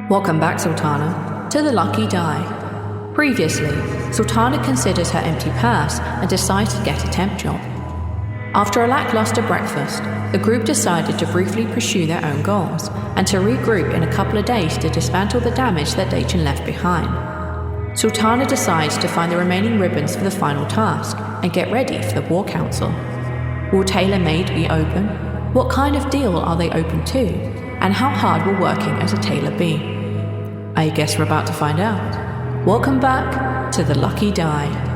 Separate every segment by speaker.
Speaker 1: Welcome back, Zaltanna, to the Lucky Die. Previously, Zaltanna considered her empty purse and decided to get a temp job. After a lackluster breakfast, the group decided to briefly pursue their own goals and to regroup in a couple of days to dismantle the damage that Dayton left behind. Zaltanna decides to find the remaining ribbons for the final task and get ready for the War Council. Will tailor-made be open? What kind of deal are they open to? And how hard will working as a tailor be? I guess we're about to find out. Welcome back to the Lucky Die.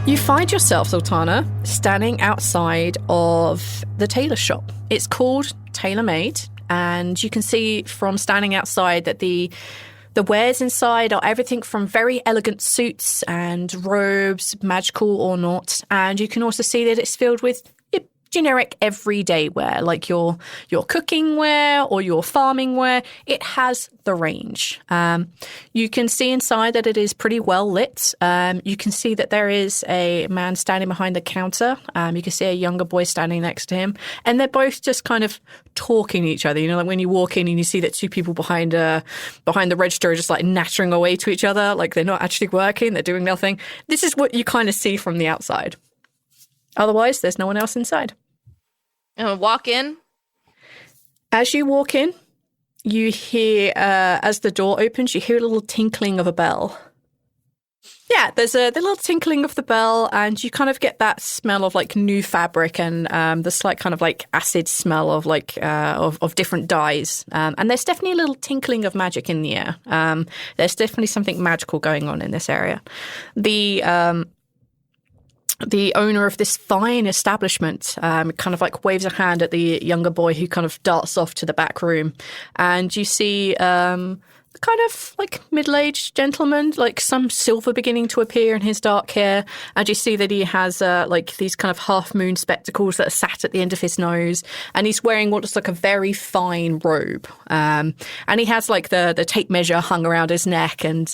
Speaker 1: You find yourself, Zaltanna, standing outside of the tailor shop. It's called Tailor-Made, and you can see from standing outside that the wares inside are everything from very elegant suits and robes, magical or not, and you can also see that it's filled with generic everyday wear, like your cooking wear or your farming wear. It has the range. You can see inside that it is pretty well lit. You can see that there is a man standing behind the counter. You can see a younger boy standing next to him, and they're both just kind of talking to each other. You know, like when you walk in and you see that two people behind the register are just like nattering away to each other, like they're not actually working, they're doing nothing. This is what you kind of see from the outside. Otherwise, there's no one else inside.
Speaker 2: And walk in.
Speaker 1: As you walk in, you hear, as the door opens, you hear a little tinkling of a bell. Yeah, there's the little tinkling of the bell, and you kind of get that smell of like new fabric and the slight kind of like acid smell of like of different dyes. And there's definitely a little tinkling of magic in the air. There's definitely something magical going on in this area. The owner of this fine establishment kind of like waves a hand at the younger boy who kind of darts off to the back room. And you see kind of like middle-aged gentleman, like some silver beginning to appear in his dark hair. And you see that he has like these kind of half-moon spectacles that are sat at the end of his nose. And he's wearing what looks like a very fine robe. And he has like the tape measure hung around his neck. And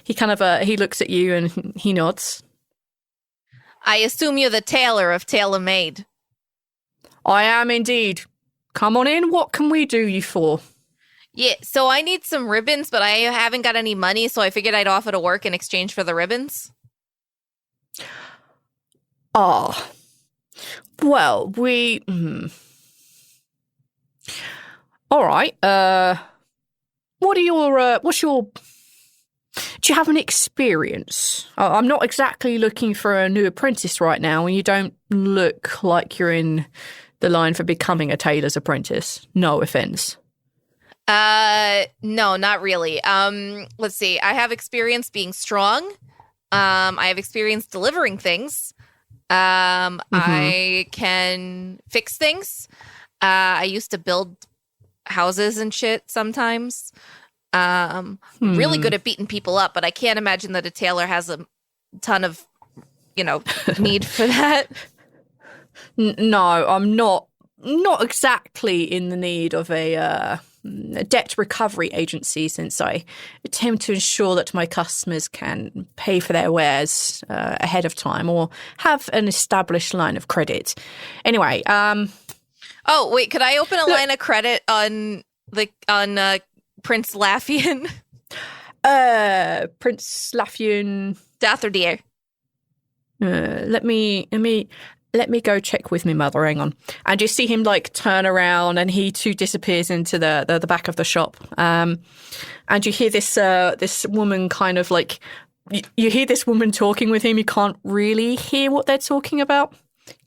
Speaker 1: he kind of he looks at you and he nods.
Speaker 2: I assume you're the tailor of Tailor-Made.
Speaker 1: I am indeed. Come on in. What can we do you for?
Speaker 2: Yeah, so I need some ribbons, but I haven't got any money, so I figured I'd offer to work in exchange for the ribbons.
Speaker 1: Ah. Well, we... All right. What's your... Do you have an experience? I'm not exactly looking for a new apprentice right now, and you don't look like you're in the line for becoming a tailor's apprentice. No offense.
Speaker 2: No, not really. Let's see. I have experience being strong. I have experience delivering things. I can fix things. I used to build houses and shit sometimes. Really good at beating people up, but I can't imagine that a tailor has a ton of, need for that.
Speaker 1: No, I'm not exactly in the need of a debt recovery agency, since I attempt to ensure that my customers can pay for their wares ahead of time or have an established line of credit. Anyway,
Speaker 2: oh wait, could I open a line of credit on Prince Laffian?
Speaker 1: Prince Laffian.
Speaker 2: Datherdeer.
Speaker 1: Let me. let me go check with my mother. Hang on. And you see him like turn around, and he too disappears into the back of the shop. And you hear this woman kind of like, you hear this woman talking with him. You can't really hear what they're talking about.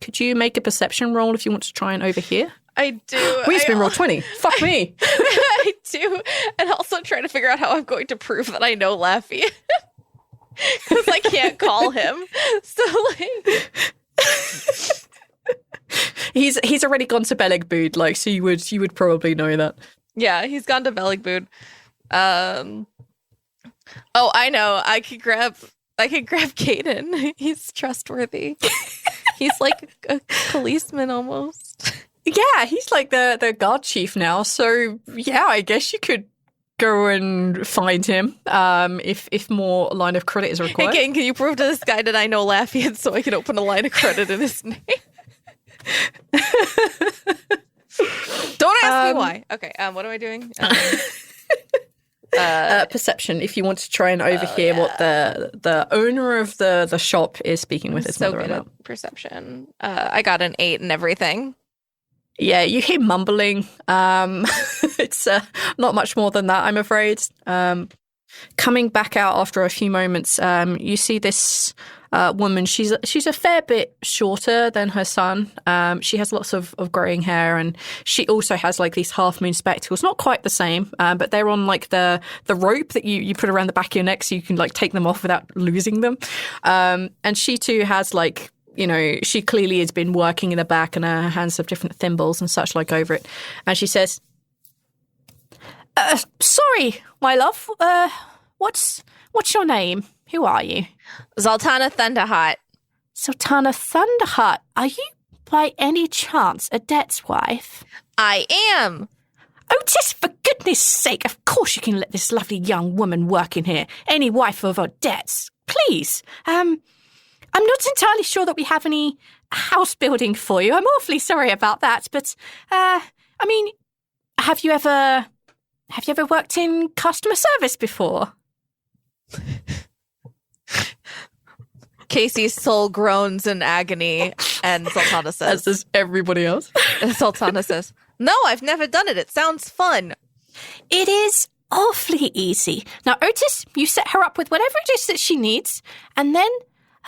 Speaker 1: Could you make a perception roll if you want to try and overhear?
Speaker 2: I do.
Speaker 1: We've been roll 20. Fuck me.
Speaker 2: I do. And also trying to figure out how I'm going to prove that I know Laffy. Because I can't call him. So, like...
Speaker 1: He's already gone to Belegbood, like, so you would probably know that.
Speaker 2: Yeah, he's gone to Belegbood. Oh, I know. I could grab Caden. He's trustworthy. He's like a policeman almost.
Speaker 1: Yeah, he's like the guard chief now. So yeah, I guess you could go and find him if more line of credit is required.
Speaker 2: Again, can you prove to this guy that I know Lafayette so I can open a line of credit in his name? Don't ask me why. Okay, what am I doing?
Speaker 1: Perception, if you want to try and overhear what the owner of the shop is speaking with his mother about.
Speaker 2: Perception. I got an 8 and everything.
Speaker 1: Yeah, you hear mumbling. It's not much more than that, I'm afraid. Coming back out after a few moments, you see this woman. She's a fair bit shorter than her son. She has lots of growing hair, and she also has like these half moon spectacles. Not quite the same, but they're on like the rope that you put around the back of your neck so you can like take them off without losing them. And she too has like, you know, she clearly has been working in the back, and her hands have different thimbles and such like over it. And she says, sorry, my love. What's your name? Who are you?
Speaker 2: Zaltanna Thunderheart.
Speaker 1: Zaltanna Thunderheart. Are you by any chance Adette's wife?
Speaker 2: I am.
Speaker 1: Otis, for goodness sake, of course you can let this lovely young woman work in here. Any wife of Odette's. Please. I'm not entirely sure that we have any house building for you. I'm awfully sorry about that. But, I mean, have you ever worked in customer service before?
Speaker 2: Casey's soul groans in agony, and Zaltanna says...
Speaker 1: As does everybody else.
Speaker 2: Zaltanna says, no, I've never done it. It sounds fun.
Speaker 1: It is awfully easy. Now, Otis, you set her up with whatever it is that she needs, and then...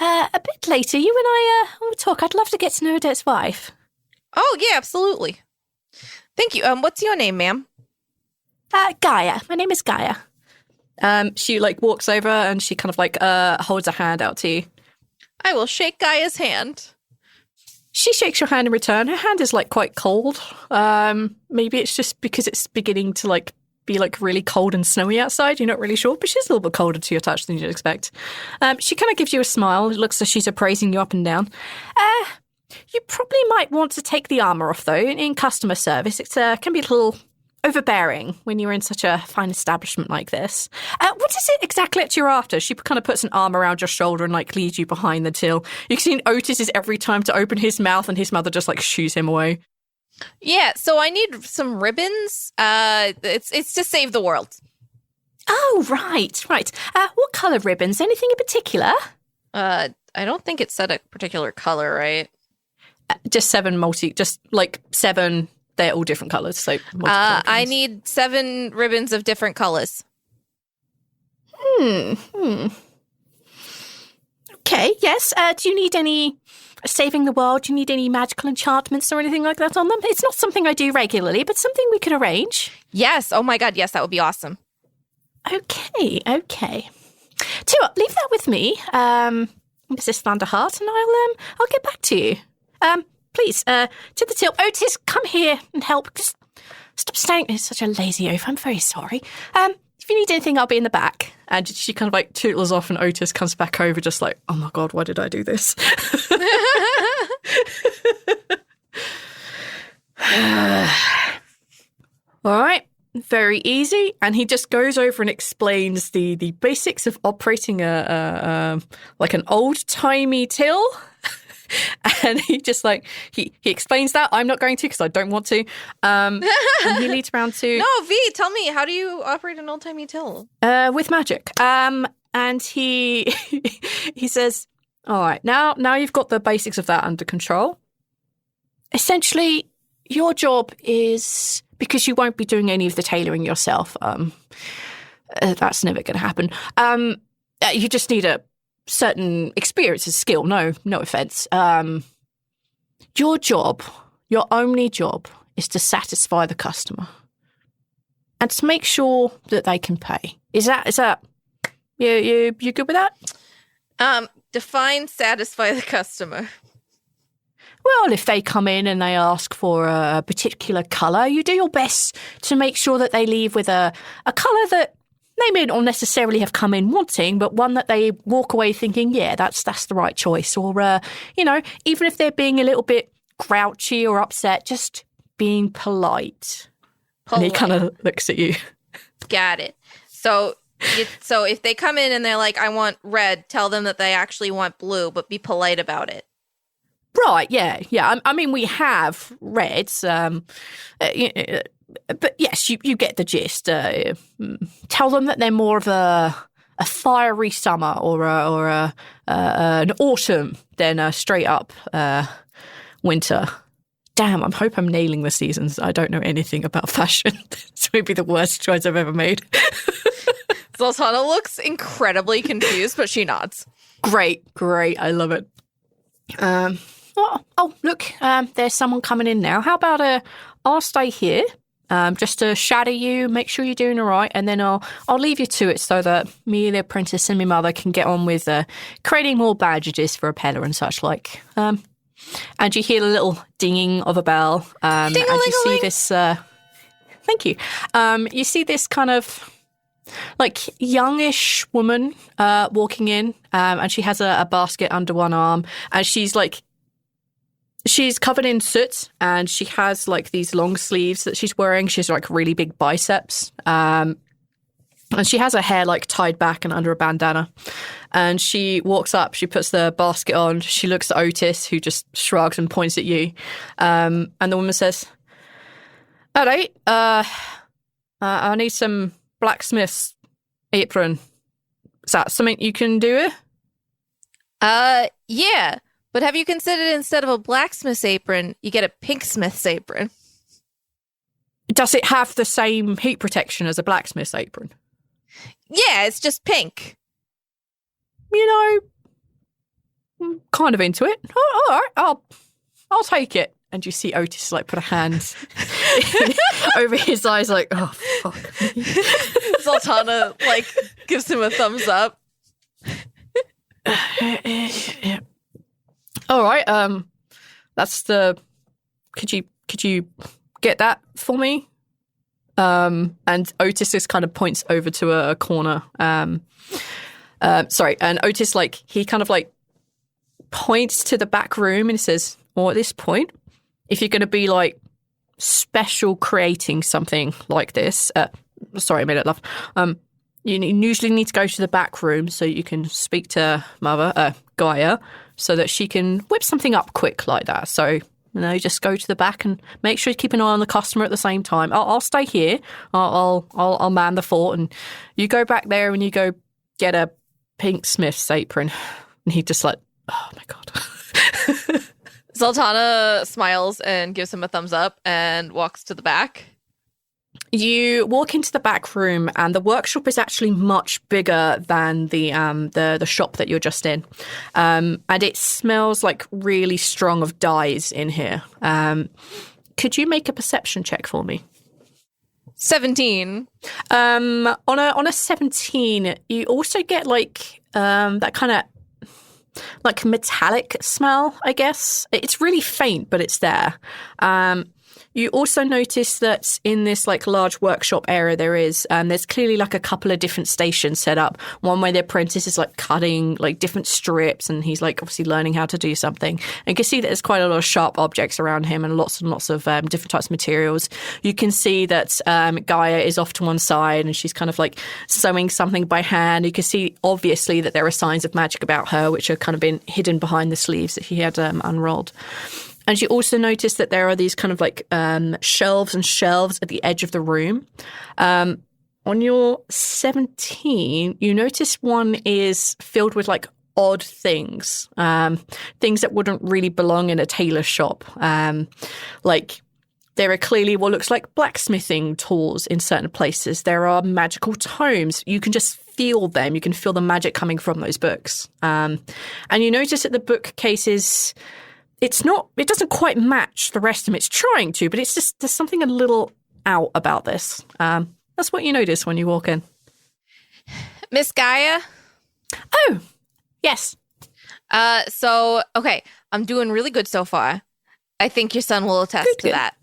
Speaker 1: a bit later, you and I will talk. I'd love to get to know Odette's wife.
Speaker 2: Oh, yeah, absolutely. Thank you. What's your name, ma'am?
Speaker 1: Gaia. My name is Gaia. She, like, walks over and she kind of, like, holds a hand out to you.
Speaker 2: I will shake Gaia's hand.
Speaker 1: She shakes your hand in return. Her hand is, like, quite cold. Maybe it's just because it's beginning to, like, be like really cold and snowy outside. You're not really sure, but she's a little bit colder to your touch than you'd expect. She kind of gives you a smile. It looks like she's appraising you up and down. You probably might want to take the armour off, though, in customer service. It can be a little overbearing when you're in such a fine establishment like this. What is it exactly that you're after? She kind of puts an arm around your shoulder and like leads you behind the till. You can see Otis is every time to open his mouth, and his mother just like shoos him away.
Speaker 2: Yeah, so I need some ribbons. It's to save the world.
Speaker 1: Oh, right. What colour ribbons? Anything in particular?
Speaker 2: I don't think it said a particular colour, right?
Speaker 1: Just seven. They're all different colours. So
Speaker 2: I need 7 ribbons of different colours.
Speaker 1: Okay, yes. Do you need any saving the world? Do you need any magical enchantments or anything like that on them? It's not something I do regularly, but something we could arrange.
Speaker 2: Yes. Oh my God. Yes, that would be awesome.
Speaker 1: Okay. Tell you what, leave that with me, Mrs. Thunderheart, and I'll get back to you. Please, to the till. Otis, come here and help. Just stop staying. It's such a lazy oaf. I'm very sorry. If you need anything, I'll be in the back. And she kind of like tootles off, and Otis comes back over just like, oh my God, why did I do this? All right, very easy. And he just goes over and explains the basics of operating like an old-timey till. And he just like, he explains that. I'm not going to because I don't want to. And he leads around to...
Speaker 2: No, V, tell me, how do you operate an old-timey till?
Speaker 1: With magic. And he says, All right. Now you've got the basics of that under control. Essentially, your job is, because you won't be doing any of the tailoring yourself. That's never going to happen. You just need a certain experience and skill. No offense. Your job, your only job, is to satisfy the customer and to make sure that they can pay. Is that you good with that?
Speaker 2: Define satisfy the customer.
Speaker 1: Well, if they come in and they ask for a particular colour, you do your best to make sure that they leave with a colour that they may not necessarily have come in wanting, but one that they walk away thinking, yeah, that's the right choice. Or, even if they're being a little bit grouchy or upset, just being polite. And he kind of looks at you.
Speaker 2: Got it. So if they come in and they're like, I want red, tell them that they actually want blue, but be polite about it.
Speaker 1: Right, yeah. I mean, we have reds, but yes, you get the gist. Tell them that they're more of a fiery summer or an autumn than a straight up winter. Damn, I hope I'm nailing the seasons. I don't know anything about fashion. This may be the worst choice I've ever made.
Speaker 2: Zaltanna looks incredibly confused, but she nods.
Speaker 1: Great. I love it. Look, there's someone coming in now. How about I'll stay here just to shadow you, make sure you're doing all right, and then I'll leave you to it so that me, the apprentice, and my mother can get on with creating more badges for a peddler and such like. And you hear the little dinging of a bell, and you see this. Thank you. You see this kind of like youngish woman walking in, and she has a basket under one arm, and she's covered in soot, and she has like these long sleeves that she's wearing. She's like really big biceps, and she has her hair like tied back and under a bandana. And she walks up, she puts the basket on, she looks at Otis, who just shrugs and points at you. And the woman says, all right, I need some blacksmith's apron. Is that something you can do?
Speaker 2: Yeah. But have you considered instead of a blacksmith's apron, you get a pinksmith's apron?
Speaker 1: Does it have the same heat protection as a blacksmith's apron?
Speaker 2: Yeah, it's just pink.
Speaker 1: I'm kind of into it. Oh, all right, I'll take it. And you see Otis like put a hand over his eyes, like, oh fuck.
Speaker 2: Zaltanna like gives him a thumbs up.
Speaker 1: Yeah. All right. That's the. Could you get that for me? And Otis just kind of points over to a corner. Sorry, and Otis he kind of points to the back room and he says, "Well, at this point, if you're going to be special creating something like this, sorry, I made it laugh. You usually need to go to the back room so you can speak to Mother Gaia, so that she can whip something up quick like that. So, you just go to the back and make sure you keep an eye on the customer at the same time. I'll stay here. I'll man the fort, and you go back there and you go get a pink smith's apron." And he just oh my god.
Speaker 2: Zaltanna smiles and gives him a thumbs up and walks to the back.
Speaker 1: You walk into the back room, and the workshop is actually much bigger than the shop that you're just in, and it smells really strong of dyes in here. Could you make a perception check for me?
Speaker 2: 17.
Speaker 1: On a 17, you also get that kind of metallic smell, I guess. It's really faint, but it's there. You also notice that in this large workshop area there's clearly a couple of different stations set up. One where the apprentice is cutting different strips, and he's obviously learning how to do something. And you can see that there's quite a lot of sharp objects around him and lots of different types of materials. You can see that Gaia is off to one side and she's kind of sewing something by hand. You can see obviously that there are signs of magic about her, which are kind of been hidden behind the sleeves that he had unrolled. And you also notice that there are these kind of shelves and shelves at the edge of the room. On your 17, you notice one is filled with odd things, things that wouldn't really belong in a tailor shop. Like there are clearly what looks like blacksmithing tools in certain places. There are magical tomes. You can just feel them. You can feel the magic coming from those books. And you notice that the bookcases, it doesn't quite match the rest of them. It's trying to, but it's just, there's something a little out about this. That's what you notice when you walk in.
Speaker 2: Miss Gaia?
Speaker 1: Oh, yes.
Speaker 2: Okay, I'm doing really good so far. I think your son will attest to that.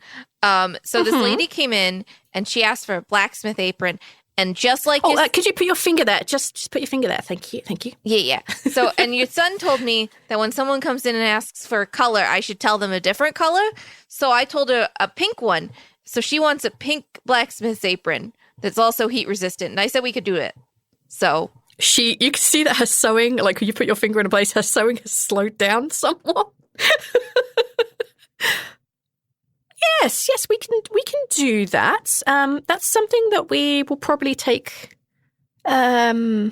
Speaker 2: So this lady came in and she asked for a blacksmith apron, and just like
Speaker 1: could you put your finger there? Just put your finger there. Thank you.
Speaker 2: Yeah. So, and your son told me that when someone comes in and asks for a color, I should tell them a different color. So I told her a pink one. So she wants a pink blacksmith's apron that's also heat resistant, and I said we could do it. So
Speaker 1: you can see that her sewing, like when you put your finger in a place, her sewing has slowed down somewhat. Yes, we can do that. That's something that we will probably take. Let's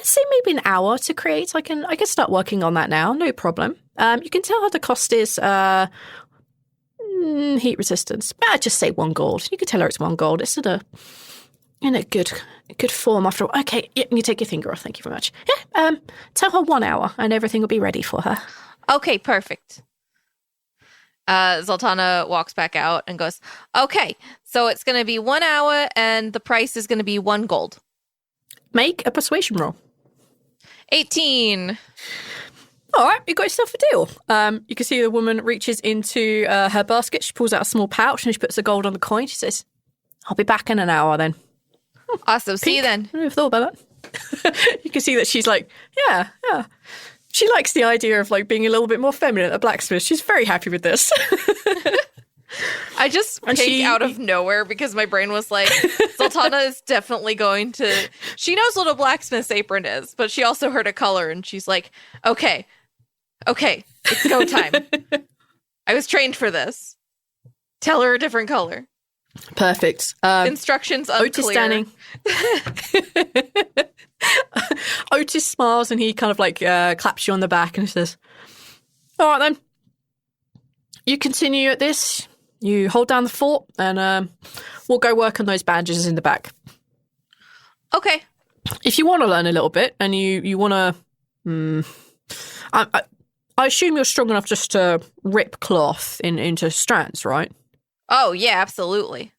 Speaker 1: say maybe an hour to create. I can start working on that now. No problem. You can tell her the cost is heat resistance. I'd just say 1 gold. You can tell her it's 1 gold. It's in a good form after all. Okay, you take your finger off. Thank you very much. Yeah. Tell her 1 hour, and everything will be ready for her.
Speaker 2: Okay, perfect. Zaltanna walks back out and goes, okay, so it's going to be 1 hour and the price is going to be 1 gold.
Speaker 1: Make a persuasion roll.
Speaker 2: 18.
Speaker 1: All right, you got yourself a deal. You can see the woman reaches into her basket. She pulls out a small pouch and she puts the gold on the coin. She says, I'll be back in an hour then.
Speaker 2: Awesome. See you then.
Speaker 1: I never thought about that. You can see that she's like, yeah. She likes the idea of like being a little bit more feminine at the blacksmith. She's very happy with this.
Speaker 2: I just came out of nowhere because my brain was like, Zaltanna is definitely going to... She knows what a blacksmith's apron is, but she also heard a color and she's like, okay, it's go time. I was trained for this. Tell her a different color.
Speaker 1: Perfect.
Speaker 2: Instructions unclear.
Speaker 1: Otis standing. Otis smiles and he kind of like claps you on the back and says, all right then, you continue at this, you hold down the fort, and we'll go work on those bandages in the back.
Speaker 2: Okay.
Speaker 1: If you want to learn a little bit and you want to, I assume you're strong enough just to rip cloth into strands, right?
Speaker 2: Oh yeah, absolutely.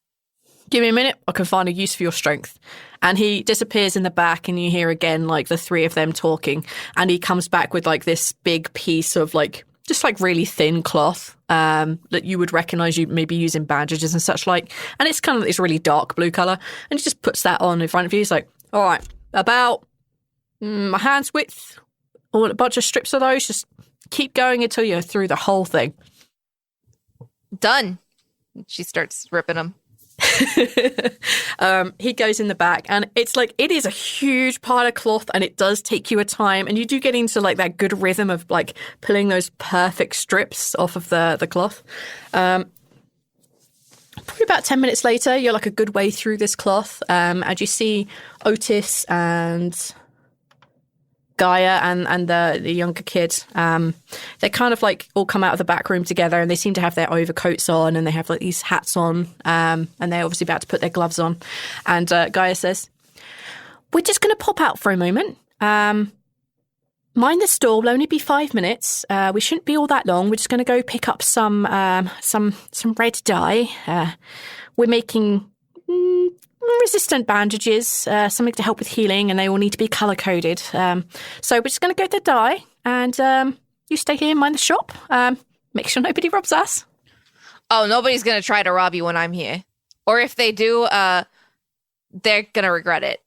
Speaker 1: Give me a minute, I can find a use for your strength. And he disappears in the back and you hear again like the three of them talking, and he comes back with like this big piece of like just like really thin cloth that you would recognize you maybe using bandages and such like, and it's kind of this really dark blue color, and he just puts that on in front of you. He's like, all right, about my hand's width, or a bunch of strips of those, just keep going until you're through the whole thing.
Speaker 2: Done. She starts ripping them.
Speaker 1: He goes in the back, and it's like it is a huge pile of cloth, and it does take you a time, and you do get into like that good rhythm of like pulling those perfect strips off of the cloth. Probably about 10 minutes later, you're like a good way through this cloth, and you see Otis and Gaia and the younger kid. They kind of like all come out of the back room together, and they seem to have their overcoats on, and they have like these hats on, and they're obviously about to put their gloves on. And Gaia says, we're just going to pop out for a moment. Mind the store, will only be 5 minutes. We shouldn't be all that long. We're just going to go pick up some red dye. We're making resistant bandages, something to help with healing, and they all need to be color-coded. So we're just going to go to the dye, and you stay here and mind the shop. Make sure nobody robs us.
Speaker 2: Oh, nobody's going to try to rob you when I'm here. Or if they do, they're going to regret it.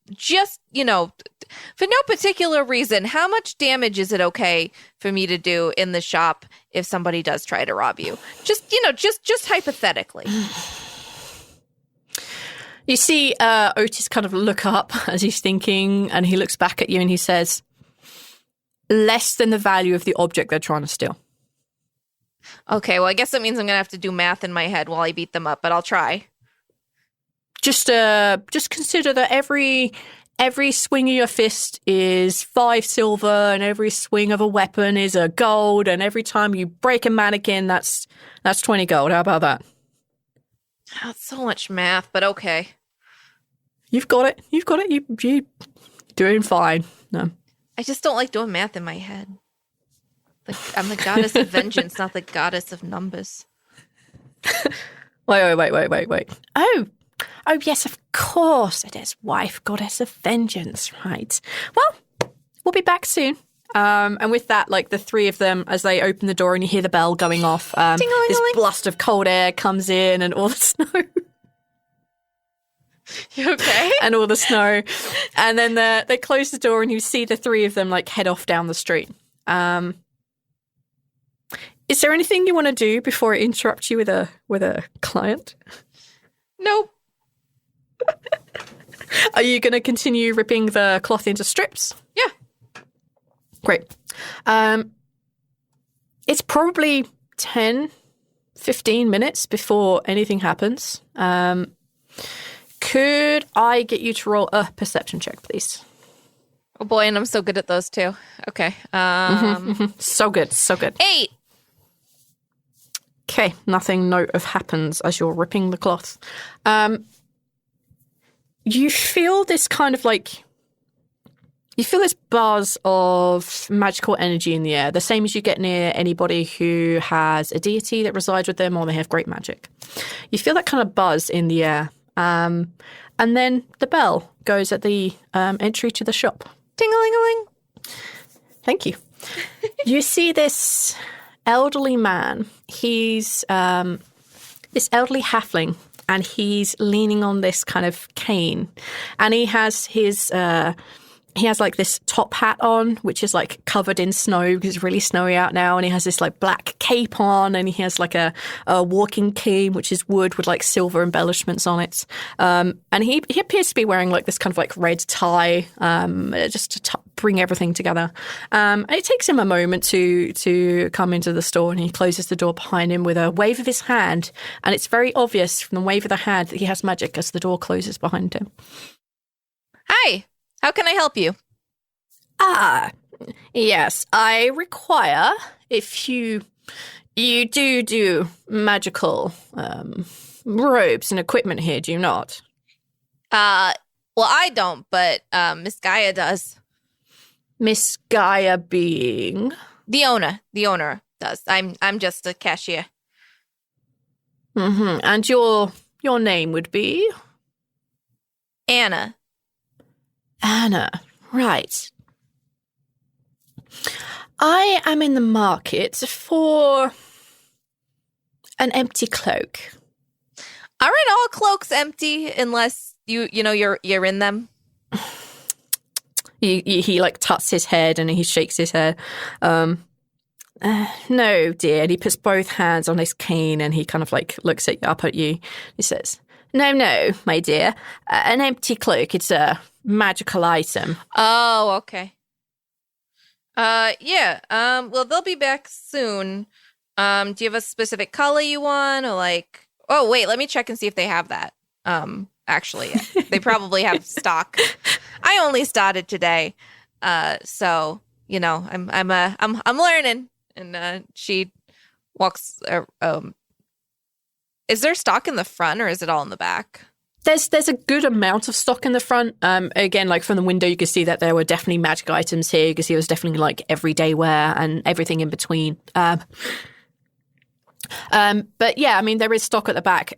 Speaker 2: Just, for no particular reason, how much damage is it okay for me to do in the shop if somebody does try to rob you? Just hypothetically.
Speaker 1: You see Otis kind of look up as he's thinking, and he looks back at you and he says, less than the value of the object they're trying to steal.
Speaker 2: Okay, well, I guess that means I'm going to have to do math in my head while I beat them up, but I'll try.
Speaker 1: Just consider that every every swing of your fist is 5 silver, and every swing of a weapon is a gold, and every time you break a mannequin, that's 20 gold. How about that?
Speaker 2: That's so much math, but okay.
Speaker 1: You've got it. You're doing fine. No.
Speaker 2: I just don't like doing math in my head. I'm the goddess of vengeance, not the goddess of numbers.
Speaker 1: Wait. Oh, yes, of course. It is wife, goddess of vengeance, right? Well, we'll be back soon. And with that, like the three of them, as they open the door and you hear the bell going off, this blast of cold air comes in and all the snow.
Speaker 2: You okay?
Speaker 1: And all the snow. And then they close the door and you see the three of them like head off down the street. Is there anything you want to do before I interrupt you with a client?
Speaker 2: Nope.
Speaker 1: Are you going to continue ripping the cloth into strips?
Speaker 2: Yeah.
Speaker 1: Great. It's probably 10, 15 minutes before anything happens. Could I get you to roll a perception check, please?
Speaker 2: Oh boy, and I'm so good at those too. Okay.
Speaker 1: So good.
Speaker 2: 8.
Speaker 1: Okay, nothing note happens as you're ripping the cloth. You feel this kind of like... You feel this buzz of magical energy in the air, the same as you get near anybody who has a deity that resides with them or they have great magic. You feel that kind of buzz in the air. And then the bell goes at the entry to the shop.
Speaker 2: Ding-a-ling-a-ling.
Speaker 1: Thank you. You see this elderly man. He's this elderly halfling, and he's leaning on this kind of cane. And he has like this top hat on, which is like covered in snow because it's really snowy out now. And he has this like black cape on, and he has like a walking cane, which is wood with like silver embellishments on it. And he appears to be wearing like this kind of like red tie, just to bring everything together. And it takes him a moment to come into the store, and he closes the door behind him with a wave of his hand. And it's very obvious from the wave of the hand that he has magic as the door closes behind him.
Speaker 2: Hi. How can I help you?
Speaker 1: Yes, I require, if you do magical robes and equipment here, do you not?
Speaker 2: Well, I don't, but Miss Gaia does.
Speaker 1: Miss Gaia being?
Speaker 2: The owner does. I'm just a cashier.
Speaker 1: Mm-hmm. And your name would be?
Speaker 2: Anna,
Speaker 1: right. I am in the market for an empty cloak.
Speaker 2: Aren't all cloaks empty unless you're in them?
Speaker 1: He like tucks his head and he shakes his head. No, dear. And he puts both hands on his cane and he kind of like looks up at you. He says, No, my dear. An empty cloak. It's a magical item.
Speaker 2: Oh, okay. Yeah. Well, they'll be back soon. Do you have a specific color you want, or like? Oh, wait. Let me check and see if they have that. Actually, they probably have stock. I only started today, so I'm learning. And she walks. Is there stock in the front, or is it all in the back?
Speaker 1: There's a good amount of stock in the front. Again, like from the window, you could see that there were definitely magic items here. You could see it was definitely like everyday wear and everything in between. But yeah, I mean, there is stock at the back.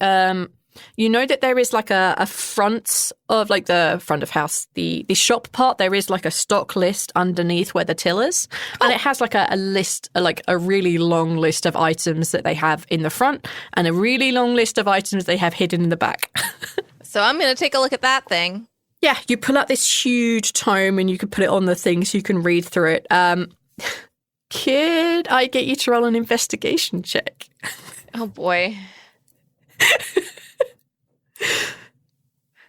Speaker 1: You know that there is like a front of like the front of house, the shop part. There is like a stock list underneath where the till is. And it has like a list, like a really long list of items that they have in the front and a really long list of items they have hidden in the back.
Speaker 2: So I'm going to take a look at that thing.
Speaker 1: Yeah, you pull out this huge tome and you can put it on the thing so you can read through it. Could I get you to roll an investigation check?
Speaker 2: Oh, boy.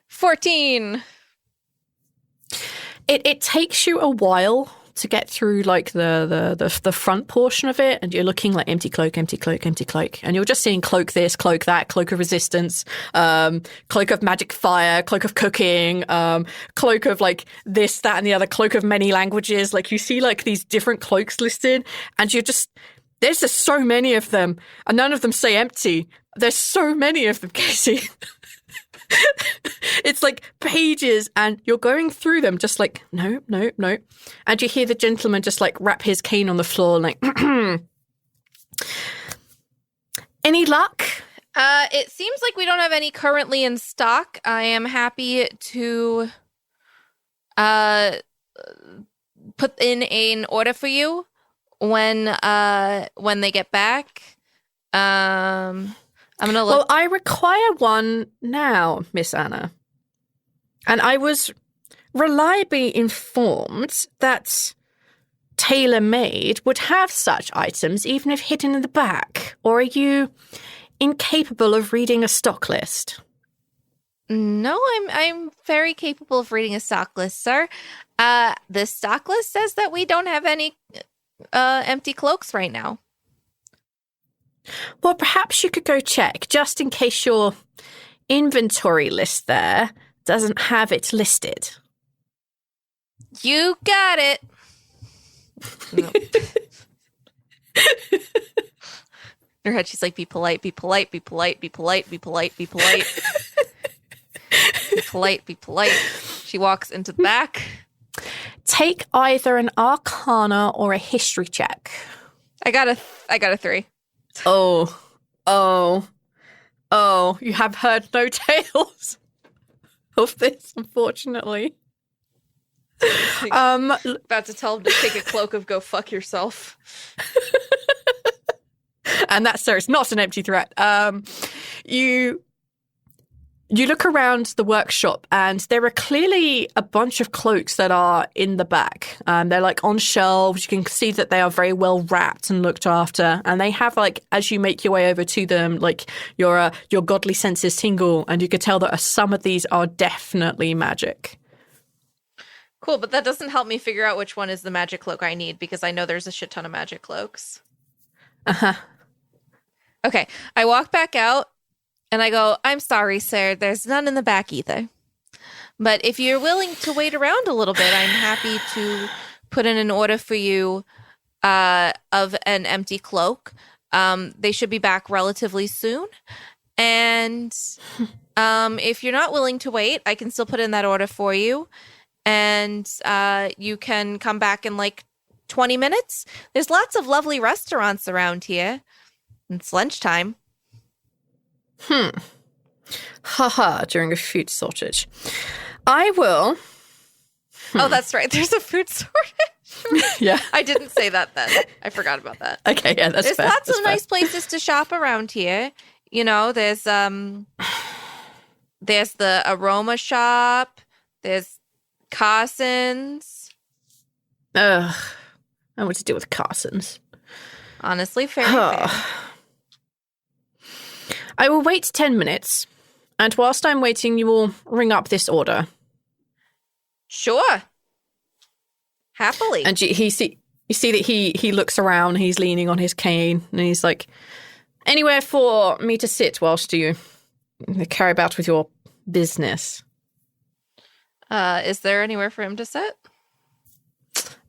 Speaker 2: 14.
Speaker 1: It takes you a while to get through like the front portion of it, and you're looking like empty cloak, empty cloak, empty cloak, and you're just seeing cloak this, cloak that, cloak of resistance, cloak of magic fire, cloak of cooking, cloak of like this, that, and the other, cloak of many languages. Like you see like these different cloaks listed, and there's just so many of them, and none of them say empty. There's so many of them, Casey. It's like pages, and you're going through them just like, no, no, no. And you hear the gentleman just like rap his cane on the floor, like, any luck?
Speaker 2: It seems like we don't have any currently in stock. I am happy to put in an order for you when they get back. I'm going to look.
Speaker 1: Well, I require one now, Miss Anna. And I was reliably informed that Tailor-Made would have such items even if hidden in the back. Or are you incapable of reading a stock list?
Speaker 2: No, I'm very capable of reading a stock list, sir. The stock list says that we don't have any empty cloaks right now.
Speaker 1: Well, perhaps you could go check, just in case your inventory list there doesn't have it listed.
Speaker 2: You got it. No. In her head, she's like, be polite, be polite, be polite, be polite, be polite, be polite. Be polite, be polite. She walks into the back.
Speaker 1: Take either an Arcana or a History check.
Speaker 2: I got a 3.
Speaker 1: Oh, you have heard no tales of this, unfortunately.
Speaker 2: About to tell him to take a cloak of go fuck yourself.
Speaker 1: And that, sir, is not an empty threat. You look around the workshop, and there are clearly a bunch of cloaks that are in the back. They're like on shelves. You can see that they are very well wrapped and looked after. And they have, like, as you make your way over to them, like your godly senses tingle, and you could tell that some of these are definitely magic.
Speaker 2: Cool, but that doesn't help me figure out which one is the magic cloak I need, because I know there's a shit ton of magic cloaks.
Speaker 1: Uh-huh.
Speaker 2: Okay, I walk back out. And I go, I'm sorry, sir. There's none in the back either. But if you're willing to wait around a little bit, I'm happy to put in an order for you of an empty cloak. They should be back relatively soon. And if you're not willing to wait, I can still put in that order for you. And you can come back in like 20 minutes. There's lots of lovely restaurants around here. It's lunchtime.
Speaker 1: Haha, during a food shortage. I will.
Speaker 2: Oh, that's right. There's a food shortage.
Speaker 1: Yeah.
Speaker 2: I didn't say that then. I forgot about that.
Speaker 1: Okay, yeah, that's
Speaker 2: There's
Speaker 1: fair.
Speaker 2: lots of nice places to shop around here. You know, there's the aroma shop. There's Carson's.
Speaker 1: Ugh. I want to deal with Carson's.
Speaker 2: Honestly, fair.
Speaker 1: I will wait 10 minutes, and whilst I'm waiting, you will ring up this order.
Speaker 2: Sure. Happily.
Speaker 1: And you see that he looks around, he's leaning on his cane, and he's like, anywhere for me to sit whilst you carry about with your business.
Speaker 2: Is there anywhere for him to sit?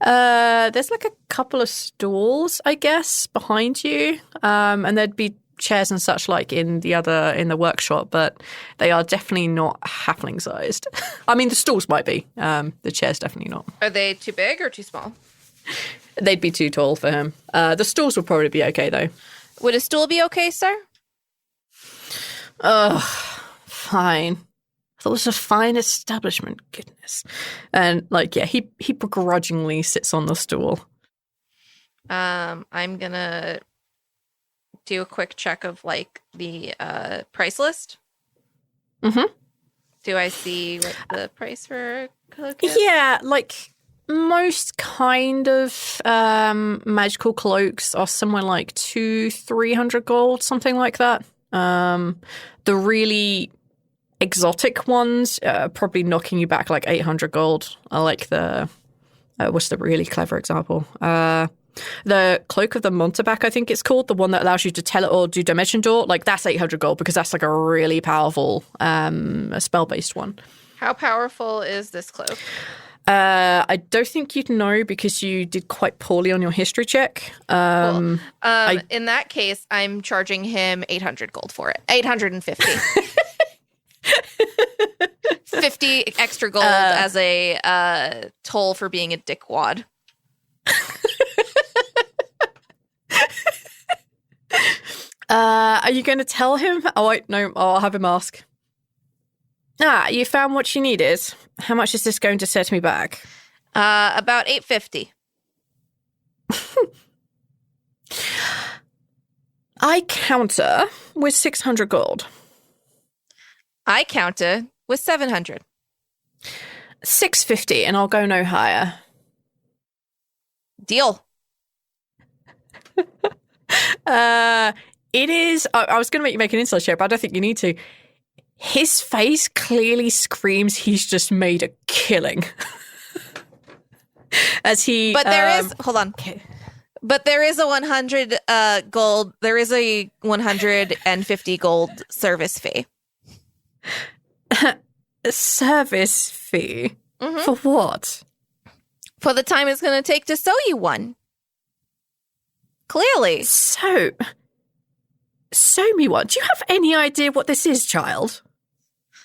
Speaker 1: There's like a couple of stalls, I guess, behind you, and there'd be chairs and such like in the workshop, but they are definitely not halfling sized. I mean, the stalls might be. The chairs definitely not.
Speaker 2: Are they too big or too small?
Speaker 1: They'd be too tall for him. The stalls would probably be okay though.
Speaker 2: Would a stool be okay, sir?
Speaker 1: Fine. I thought it was a fine establishment. Goodness. And like, yeah, he begrudgingly sits on the stool.
Speaker 2: I'm gonna do a quick check of like the price list.
Speaker 1: Mm-hmm.
Speaker 2: Do I see what the price for a cloak is?
Speaker 1: Yeah, like most kind of magical cloaks are somewhere like 200-300 gold, something like that. The really exotic ones probably knocking you back like 800 gold. I like the What's the really clever example? The Cloak of the Montebac, I think it's called, the one that allows you to tell it or do Dimension Door. Like, that's 800 gold because that's like a really powerful spell-based one.
Speaker 2: How powerful is this cloak?
Speaker 1: I don't think you'd know because you did quite poorly on your history check.
Speaker 2: Cool. In that case, I'm charging him 800 gold for it. 850. 50 extra gold as a toll for being a dickwad.
Speaker 1: Are you going to tell him? Oh, wait, no, I'll have him ask. You found what you needed. How much is this going to set me back?
Speaker 2: About 850.
Speaker 1: I counter with 600 gold.
Speaker 2: I counter with 700.
Speaker 1: 650, and I'll go no higher.
Speaker 2: Deal.
Speaker 1: It is. I was going to make an insight check, but I don't think you need to. His face clearly screams he's just made a killing. As he.
Speaker 2: But there is. Hold on.
Speaker 1: Okay.
Speaker 2: But there is a 100 gold. There is a 150 gold service fee.
Speaker 1: A service fee?
Speaker 2: Mm-hmm.
Speaker 1: For what?
Speaker 2: For the time it's going to take to sew you one. Clearly.
Speaker 1: So me one. Do you have any idea what this is, child?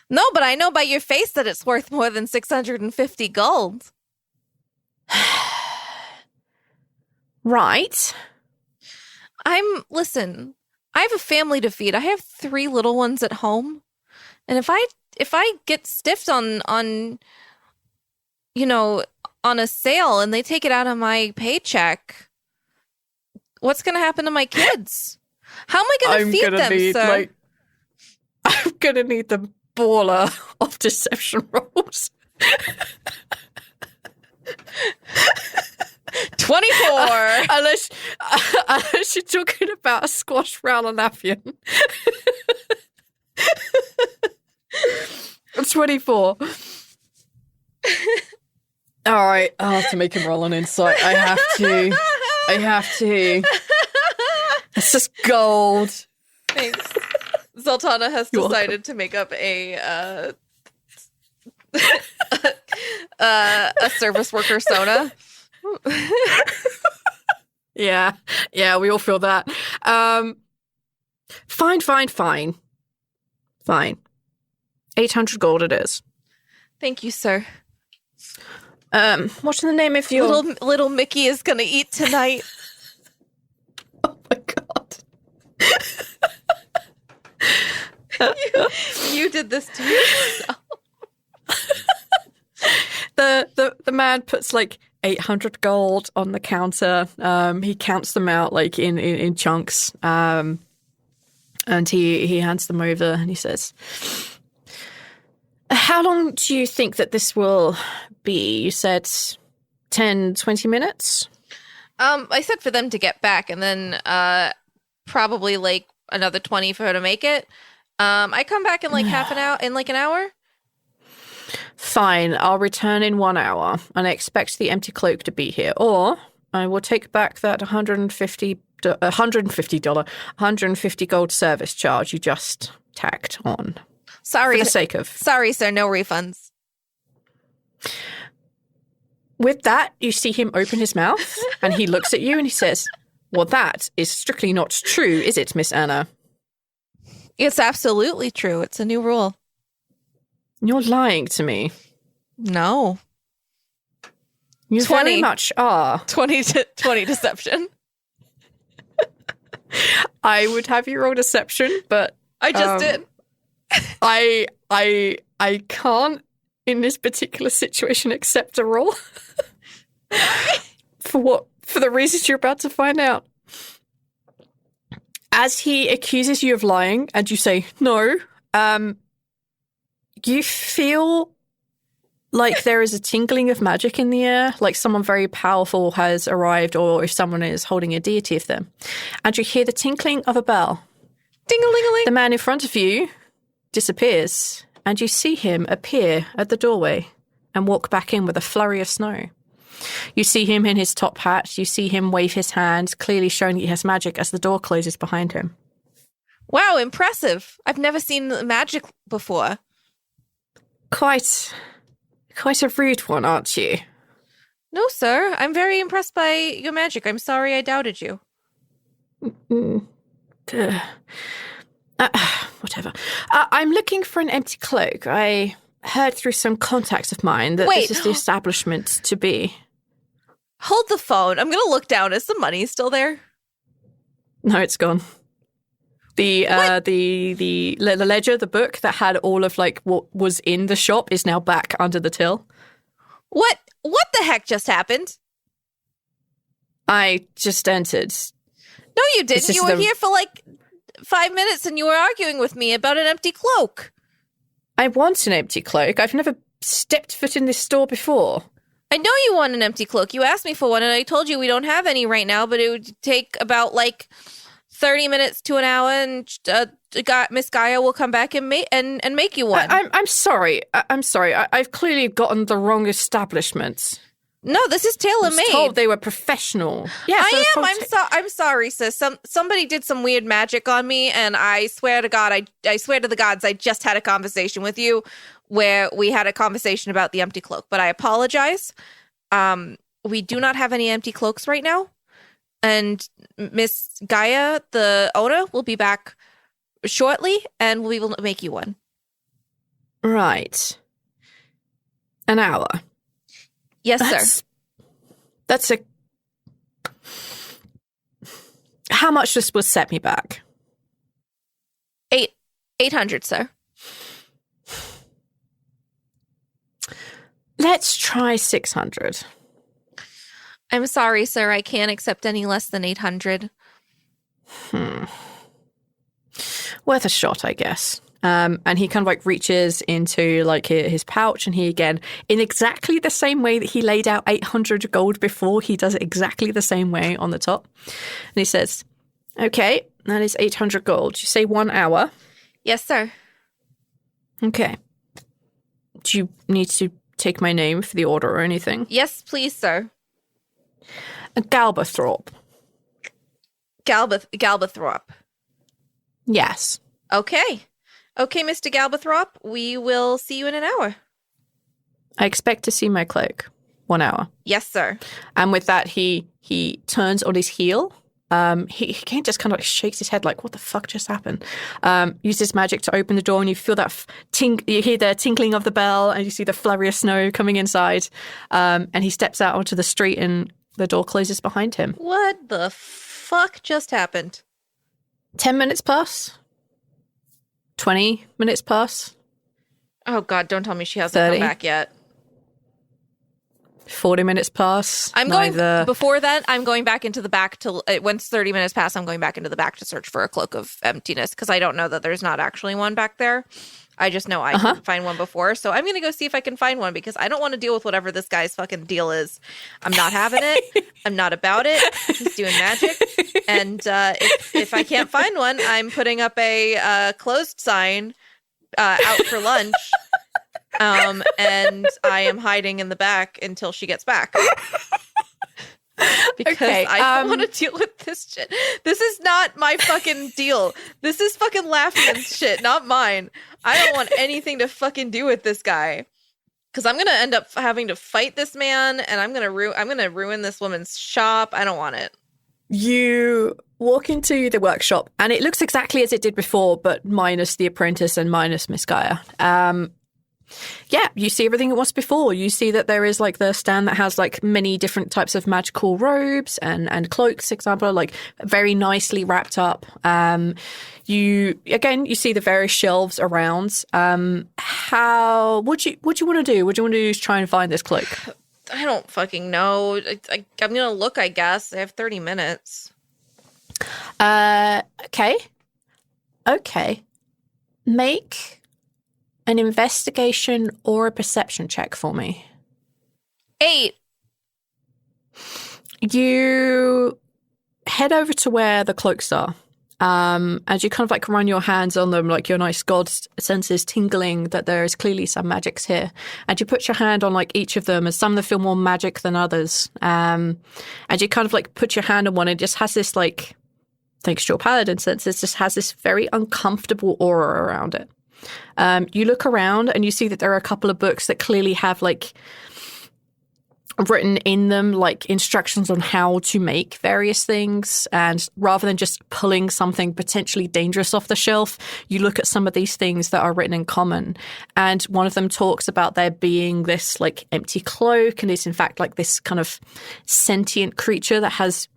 Speaker 2: No, but I know by your face that it's worth more than 650 gold.
Speaker 1: Right.
Speaker 2: Listen, I have a family to feed. I have 3 little ones at home. And if I get stiffed on a sale and they take it out of my paycheck, what's going to happen to my kids? How am I going to feed them, sir?
Speaker 1: I'm going to need the baller of deception rolls.
Speaker 2: 24.
Speaker 1: Unless you're talking about a squash Rowlanafian. 24. All right, I'll have to make him roll an insight. I have to. It's just gold.
Speaker 2: Thanks. Zaltanna has decided to make up a service worker Sona.
Speaker 1: Yeah, we all feel that. Fine. 800 gold it is.
Speaker 2: Thank you, sir.
Speaker 1: What's the name of your...
Speaker 2: Little Mickey is going to eat tonight.
Speaker 1: Oh my god.
Speaker 2: You did this to yourself.
Speaker 1: The man puts like 800 gold on the counter. He counts them out like in chunks. And he hands them over and he says, how long do you think that this will be? You said 10, 20 minutes?
Speaker 2: I said for them to get back and then probably like another 20 for her to make it. I come back in like half an hour, in like an hour.
Speaker 1: Fine, I'll return in 1 hour and I expect the empty cloak to be here. Or I will take back that $150 gold service charge you just tacked on.
Speaker 2: Sorry.
Speaker 1: For the sake of...
Speaker 2: Sorry, sir, no refunds.
Speaker 1: With that, you see him open his mouth and he looks at you and he says, well, that is strictly not true, is it, Miss Anna?
Speaker 2: It's absolutely true. It's a new rule.
Speaker 1: You're lying to me.
Speaker 2: No.
Speaker 1: You
Speaker 2: 20.
Speaker 1: very much are.
Speaker 2: 20 deception.
Speaker 1: I would have you roll deception, but...
Speaker 2: I just did.
Speaker 1: I can't, in this particular situation, accept a roll. For what? For the reasons you're about to find out. As he accuses you of lying, and you say, no, you feel like there is a tingling of magic in the air, like someone very powerful has arrived, or if someone is holding a deity of them. And you hear the tinkling of a bell.
Speaker 2: Ding-a-ling-a-ling.
Speaker 1: The man in front of you disappears, and you see him appear at the doorway and walk back in with a flurry of snow. You see him in his top hat. You see him wave his hand, clearly showing he has magic as the door closes behind him.
Speaker 2: Wow, impressive. I've never seen magic before.
Speaker 1: Quite a rude one, aren't you?
Speaker 2: No, sir. I'm very impressed by your magic. I'm sorry I doubted you.
Speaker 1: Whatever. I'm looking for an empty cloak. I heard through some contacts of mine that this is the establishment to be.
Speaker 2: Hold the phone. I'm going to look down. Is the money still there?
Speaker 1: No, it's gone. The ledger, the book that had all of like what was in the shop is now back under the till.
Speaker 2: What the heck just happened?
Speaker 1: I just entered.
Speaker 2: No, you didn't. You were here for like 5 minutes and you were arguing with me about an empty cloak.
Speaker 1: I want an empty cloak. I've never stepped foot in this store before.
Speaker 2: I know you want an empty cloak. You asked me for one and I told you we don't have any right now, but it would take about like 30 minutes to an hour and Miss Gaia will come back and make you one.
Speaker 1: I'm sorry. I'm sorry. I've clearly gotten the wrong establishment.
Speaker 2: No, this is tailor-made.
Speaker 1: I was told they were professional. Yes,
Speaker 2: I'm sorry, sis. Somebody did some weird magic on me, and I swear to God, I swear to the gods, I just had a conversation with you where we had a conversation about the empty cloak. But I apologize. We do not have any empty cloaks right now, and Miss Gaia, the owner, will be back shortly, and we will make you one.
Speaker 1: Right. An hour.
Speaker 2: Yes, sir.
Speaker 1: That's a... How much this will set me back?
Speaker 2: 800, sir.
Speaker 1: Let's try 600.
Speaker 2: I'm sorry, sir. I can't accept any less than 800.
Speaker 1: Worth a shot, I guess. And he kind of like reaches into like his pouch and he again, in exactly the same way that he laid out 800 gold before, he does it exactly the same way on the top. And he says, okay, that is 800 gold. You say 1 hour?
Speaker 2: Yes, sir.
Speaker 1: Okay. Do you need to take my name for the order or anything?
Speaker 2: Yes, please, sir.
Speaker 1: Galbathorpe.
Speaker 2: Galbathorpe.
Speaker 1: Yes.
Speaker 2: Okay. Okay, Mr. Galbathorpe, we will see you in an hour.
Speaker 1: I expect to see my cloak. 1 hour.
Speaker 2: Yes, sir.
Speaker 1: And with that, he turns on his heel. He just kind of like shakes his head like, what the fuck just happened? Uses magic to open the door and you feel that you hear the tinkling of the bell and you see the flurry of snow coming inside. And he steps out onto the street and the door closes behind him.
Speaker 2: What the fuck just happened?
Speaker 1: 10 minutes pass. 20 minutes pass.
Speaker 2: Oh, God, don't tell me she hasn't
Speaker 1: 30.
Speaker 2: come back yet.
Speaker 1: 40 minutes pass.
Speaker 2: Before that, I'm going back into the back to, once 30 minutes pass, I'm going back into the back to search for a cloak of emptiness because I don't know that there's not actually one back there. I just know I couldn't find one before. So I'm going to go see if I can find one because I don't want to deal with whatever this guy's fucking deal is. I'm not having it. I'm not about it. He's doing magic. And if I can't find one, I'm putting up a closed sign out for lunch. And I am hiding in the back until she gets back. Because I don't want to deal with this shit. This is not my fucking deal. This is fucking Laughman's shit, not mine. I don't want anything to fucking do with this guy. Because I'm gonna end up having to fight this man, and I'm gonna ruin this woman's shop. I don't want it.
Speaker 1: You walk into the workshop, and it looks exactly as it did before, but minus the apprentice and minus Miss Gaia. Yeah, you see everything it was before. You see that there is like the stand that has like many different types of magical robes and cloaks, for example, like very nicely wrapped up. You see the various shelves around. What you want to do? What do you want to do is try and find this cloak?
Speaker 2: I don't fucking know. I'm gonna look, I guess. I have 30 minutes.
Speaker 1: Okay. Make an investigation or a perception check for me.
Speaker 2: 8.
Speaker 1: You head over to where the cloaks are, As you kind of like run your hands on them, like your nice god senses tingling that there is clearly some magics here. And you put your hand on like each of them, and some of them feel more magic than others. And you kind of like put your hand on one, and it just has this like, thanks to your paladin senses, just has this very uncomfortable aura around it. You look around and you see that there are a couple of books that clearly have like written in them like instructions on how to make various things, and rather than just pulling something potentially dangerous off the shelf, you look at some of these things that are written in common, and one of them talks about there being this like empty cloak, and it's in fact like this kind of sentient creature that has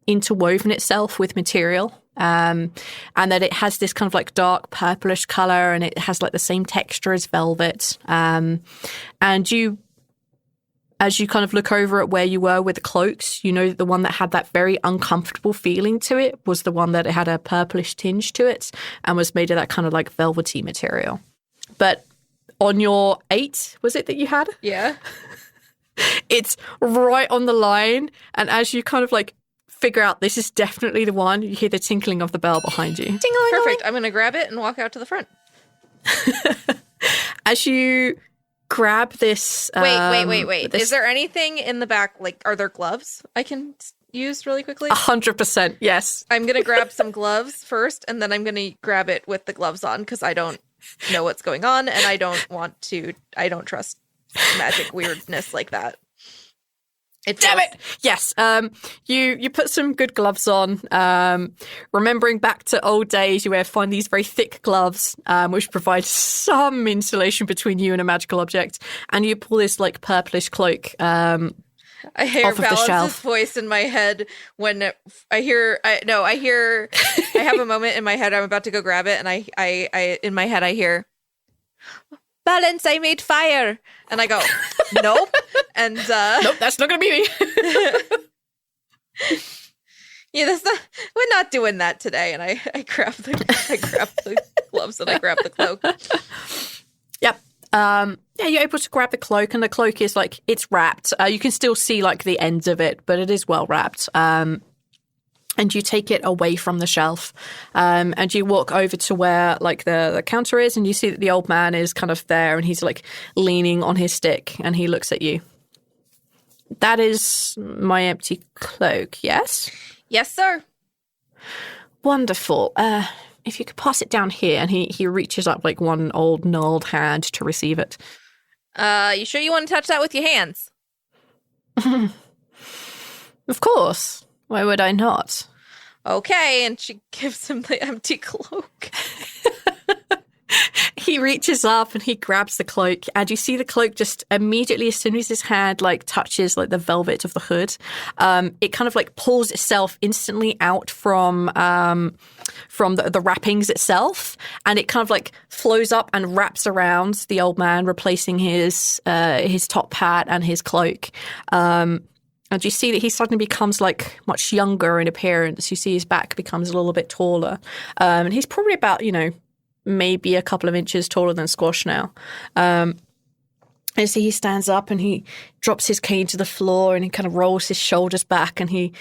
Speaker 1: interwoven itself with material, and that it has this kind of like dark purplish color, and it has like the same texture as velvet, and as you kind of look over at where you were with the cloaks, you know that the one that had that very uncomfortable feeling to it was the one that it had a purplish tinge to it and was made of that kind of like velvety material. But on your 8, was it that you had?
Speaker 2: Yeah.
Speaker 1: It's right on the line. And as you kind of like figure out this is definitely the one, you hear the tinkling of the bell behind you.
Speaker 2: Ding-a-ling-a-ling. Perfect. I'm going to grab it and walk out to the front.
Speaker 1: As you grab this.
Speaker 2: Wait. Is there anything in the back? Like, are there gloves I can use really quickly?
Speaker 1: 100%. Yes.
Speaker 2: I'm going to grab some gloves first, and then I'm going to grab it with the gloves on because I don't know what's going on, and I don't trust magic weirdness like that.
Speaker 1: Damn it! Yes, you put some good gloves on. Remembering back to old days, you find these very thick gloves, which provide some insulation between you and a magical object, and you pull this like purplish cloak. I
Speaker 2: hear Balance's voice in my head when I have a moment in my head. I'm about to go grab it, and I in my head I hear, Balance, I made fire. And I go, nope. And
Speaker 1: nope, that's not gonna be me.
Speaker 2: Yeah, we're not doing that today. And I grab the gloves and I grab the cloak.
Speaker 1: Yep. You're able to grab the cloak, and the cloak is like, it's wrapped. You can still see like the ends of it, but it is well wrapped. And you take it away from the shelf, and you walk over to where like the counter is, and you see that the old man is kind of there, and he's like leaning on his stick, and he looks at you. That is my empty cloak, yes?
Speaker 2: Yes, sir.
Speaker 1: Wonderful. If you could pass it down here, and he reaches up like one old gnarled hand to receive it.
Speaker 2: You sure you want to touch that with your hands?
Speaker 1: Of course. Why would I not?
Speaker 2: Okay, and she gives him the empty cloak.
Speaker 1: He reaches up and he grabs the cloak, and you see the cloak just immediately, as soon as his hand like touches like the velvet of the hood, it kind of like pulls itself instantly out from the wrappings itself, and it kind of like flows up and wraps around the old man, replacing his top hat and his cloak. And you see that he suddenly becomes like much younger in appearance. You see his back becomes a little bit taller. And he's probably about, maybe a couple of inches taller than Squash now. And so he stands up and he drops his cane to the floor, and he kind of rolls his shoulders back, and he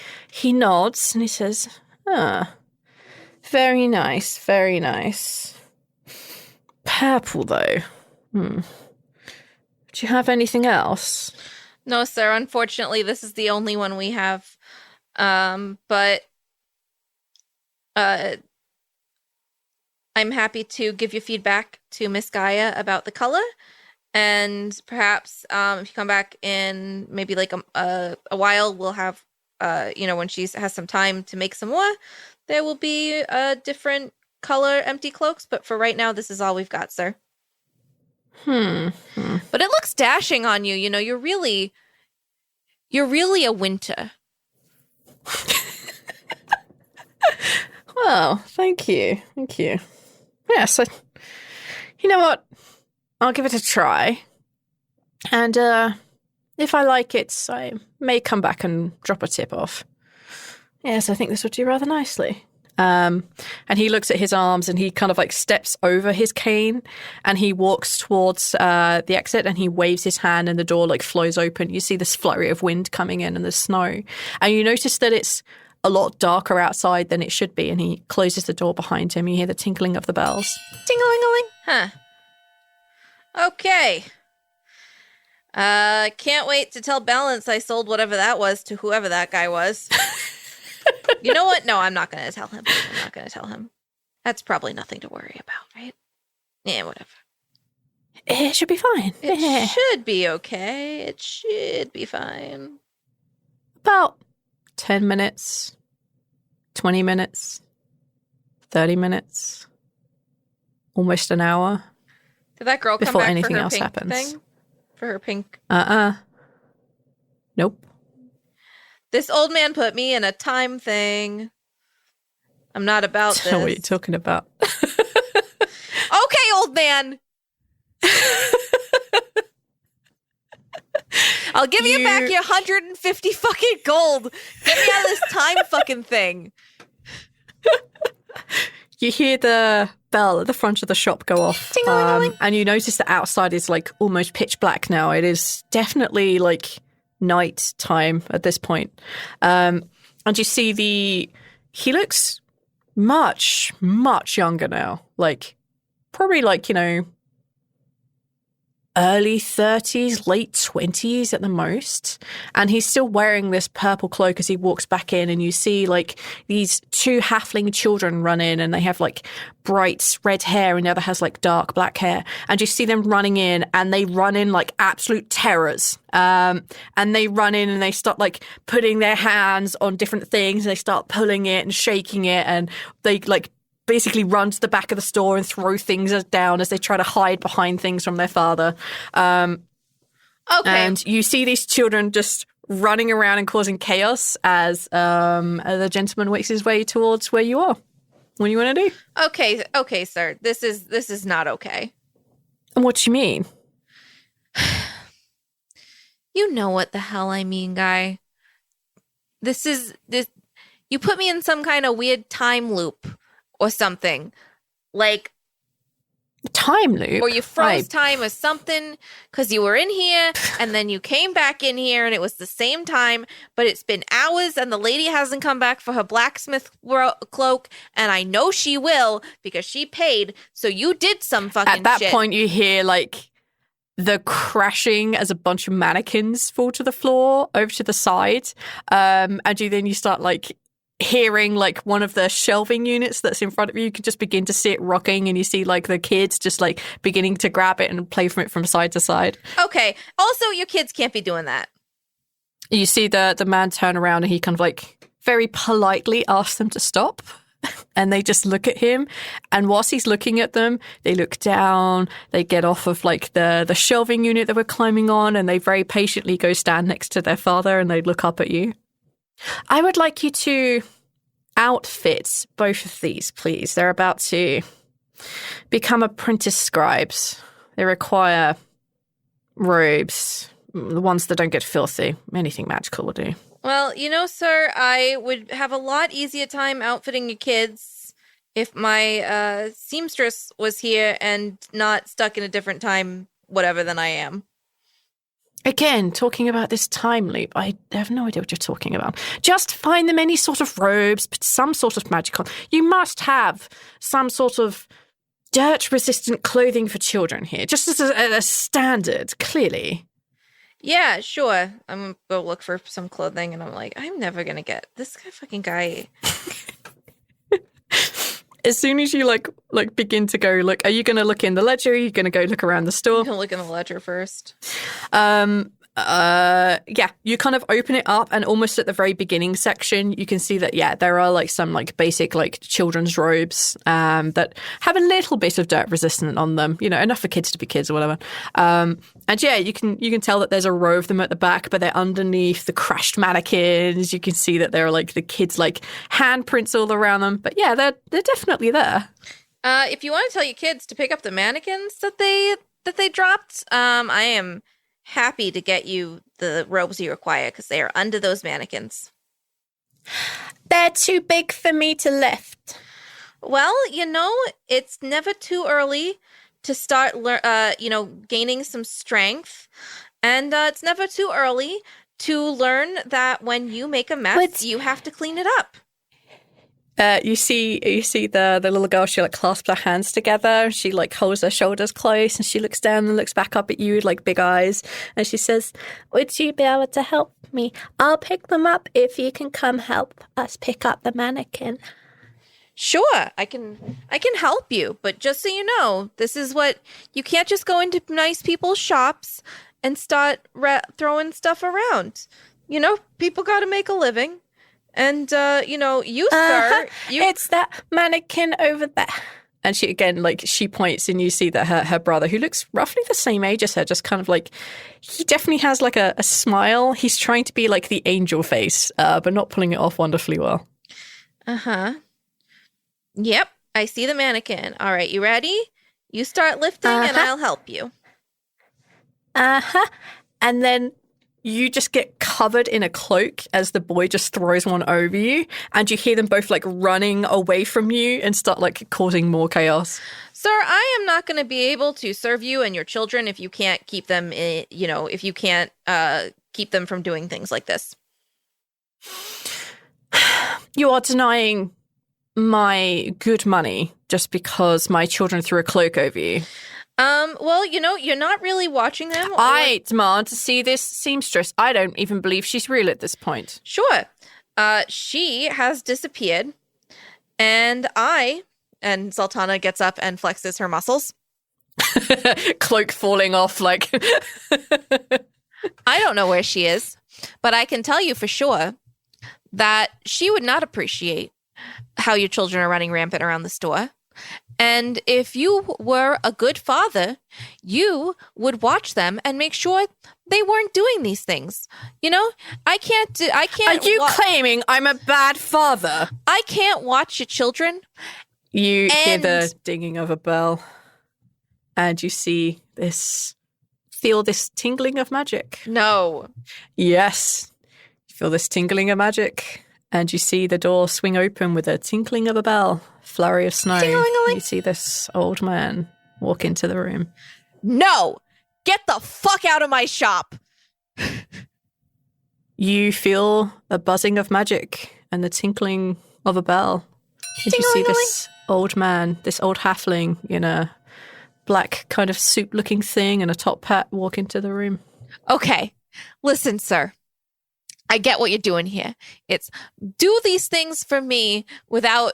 Speaker 1: nods and he says, very nice, very nice. Purple though. Do you have anything else?
Speaker 2: No, sir. Unfortunately, this is the only one we have. But I'm happy to give you feedback to Miss Gaia about the color. And perhaps if you come back in maybe like a while, we'll have, when she has some time to make some more, there will be a different color empty cloaks. But for right now, this is all we've got, sir. But it looks dashing on you. You're really a winter.
Speaker 1: Well, thank you. Thank you. Yes, you know what? I'll give it a try. And if I like it, I may come back and drop a tip off. Yes, I think this would do rather nicely. And he looks at his arms, and he kind of like steps over his cane, and he walks towards the exit, and he waves his hand, and the door like flows open. You see this flurry of wind coming in and the snow, and you notice that it's a lot darker outside than it should be, and he closes the door behind him. You hear the tinkling of the bells.
Speaker 2: Ding-a-ling-a-ling. Huh. Okay. Can't wait to tell Balance I sold whatever that was to whoever that guy was. You know what? No, I'm not going to tell him. I'm not going to tell him. That's probably nothing to worry about, right? Yeah, whatever.
Speaker 1: It should be fine.
Speaker 2: It should be okay. It should be fine.
Speaker 1: About 10 minutes, 20 minutes, 30 minutes, almost an hour.
Speaker 2: Did that girl come
Speaker 1: before
Speaker 2: back
Speaker 1: anything
Speaker 2: for her
Speaker 1: else
Speaker 2: pink
Speaker 1: happens.
Speaker 2: thing? For her pink?
Speaker 1: Nope.
Speaker 2: This old man put me in a time thing. I'm not about this.
Speaker 1: What are you talking about?
Speaker 2: Okay, old man. I'll give you back your 150 fucking gold. Get me out of this time fucking thing.
Speaker 1: You hear the bell at the front of the shop go off, and you notice that outside is like almost pitch black now. It is definitely like night time at this point. And you see he looks much, much younger now. Like, probably like, early 30s, late 20s at the most. And he's still wearing this purple cloak as he walks back in, and you see like these two halfling children run in, and they have like bright red hair and the other has like dark black hair. And you see them running in, and they run in like absolute terrors. And they run in and they start like putting their hands on different things, and they start pulling it and shaking it, and they like basically run to the back of the store and throw things down as they try to hide behind things from their father. Okay. And you see these children just running around and causing chaos as the gentleman makes his way towards where you are. What do you want to do?
Speaker 2: Okay, sir. This is not okay.
Speaker 1: And what do you mean?
Speaker 2: You know what the hell I mean, guy. This. You put me in some kind of weird time loop. Or something. Like...
Speaker 1: Time loop?
Speaker 2: Or you froze time or something because you were in here and then you came back in here and it was the same time, but it's been hours and the lady hasn't come back for her blacksmith cloak, and I know she will because she paid, so you did some fucking shit.
Speaker 1: At that point you hear like the crashing as a bunch of mannequins fall to the floor over to the side, and you start like hearing like one of the shelving units that's in front of you. You can just begin to see it rocking, and you see like the kids just like beginning to grab it and play from it from side to side.
Speaker 2: Okay. Also, your kids can't be doing that.
Speaker 1: You see the man turn around, and he kind of like very politely asks them to stop. And they just look at him. And whilst he's looking at them, they look down, they get off of like the shelving unit that we're climbing on, and they very patiently go stand next to their father, and they look up at you. I would like you to outfit both of these, please. They're about to become apprentice scribes. They require robes, the ones that don't get filthy. Anything magical will do.
Speaker 2: Well, sir, I would have a lot easier time outfitting your kids if my seamstress was here and not stuck in a different time, whatever, than I am.
Speaker 1: Again, talking about this time loop, I have no idea what you're talking about. Just find them any sort of robes, some sort of magical. You must have some sort of dirt-resistant clothing for children here, just as a standard, clearly.
Speaker 2: Yeah, sure. I'm going to go look for some clothing, and I'm like, I'm never going to get this fucking guy.
Speaker 1: As soon as you like begin to go look, are you going to look in the ledger? Are you going to go look around the store?
Speaker 2: I'm going to look in the ledger first.
Speaker 1: Yeah, you kind of open it up, and almost at the very beginning section, you can see that, yeah, there are like some like basic like children's robes that have a little bit of dirt resistant on them, enough for kids to be kids or whatever. And yeah, you can tell that there's a row of them at the back, but they're underneath the crashed mannequins. You can see that there are like the kids' like handprints all around them. But yeah, they're definitely there.
Speaker 2: If you want to tell your kids to pick up the mannequins that they dropped, I am happy to get you the robes you require because they are under those mannequins.
Speaker 1: They're too big for me to lift.
Speaker 2: Well, it's never too early to start, gaining some strength. And it's never too early to learn that when you make a mess, you have to clean it up.
Speaker 1: You see the little girl, she like clasps her hands together. She like holds her shoulders close and she looks down and looks back up at you with like big eyes. And she says, would you be able to help me? I'll pick them up if you can come help us pick up the mannequin.
Speaker 2: Sure, I can help you. But just so you know, this is what, you can't just go into nice people's shops and start throwing stuff around. You know, people got to make a living. And, you, sir,
Speaker 1: it's that mannequin over there. And she, again, like, she points and you see that her brother, who looks roughly the same age as her, just kind of like, he definitely has like a smile. He's trying to be like the angel face, but not pulling it off wonderfully well.
Speaker 2: Uh-huh. Yep, I see the mannequin. All right, you ready? You start lifting and I'll help you.
Speaker 1: Uh-huh. And then you just get covered in a cloak as the boy just throws one over you, and you hear them both like running away from you and start like causing more chaos.
Speaker 2: Sir, I am not going to be able to serve you and your children if you can't keep them, if you can't keep them from doing things like this.
Speaker 1: You are denying my good money just because my children threw a cloak over you.
Speaker 2: Well, you're not really watching them.
Speaker 1: I demand to see this seamstress. I don't even believe she's real at this point.
Speaker 2: Sure. She has disappeared, and Zaltanna gets up and flexes her muscles.
Speaker 1: Cloak falling off, like...
Speaker 2: I don't know where she is, but I can tell you for sure that she would not appreciate how your children are running rampant around the store. And if you were a good father, you would watch them and make sure they weren't doing these things. I can't.
Speaker 1: Are you claiming I'm a bad father?
Speaker 2: I can't watch your children.
Speaker 1: You hear the dinging of a bell, and you feel this tingling of magic.
Speaker 2: No.
Speaker 1: Yes. You feel this tingling of magic, and you see the door swing open with a tinkling of a bell. Flurry of snow.
Speaker 2: Ding-a-ling-a-ling.
Speaker 1: You see this old man walk into the room.
Speaker 2: No! Get the fuck out of my shop!
Speaker 1: You feel a buzzing of magic and the tinkling of a bell. As you see this old man, this old halfling in a black kind of suit-looking thing and a top hat walk into the room.
Speaker 2: Okay. Listen, sir. I get what you're doing here. It's do these things for me without,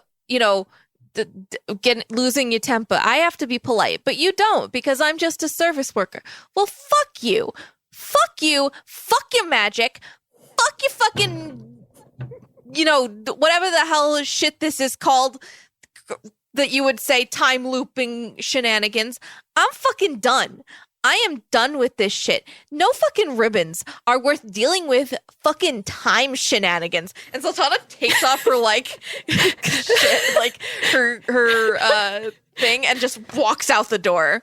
Speaker 2: losing your temper. I have to be polite, but you don't because I'm just a service worker. Well, fuck you. Fuck you. Fuck your magic. Fuck your fucking, whatever the hell shit this is called that you would say time looping shenanigans. I'm fucking done. I am done with this shit. No fucking ribbons are worth dealing with fucking time shenanigans. And Zaltanna takes off her shit, like her thing and just walks out the door.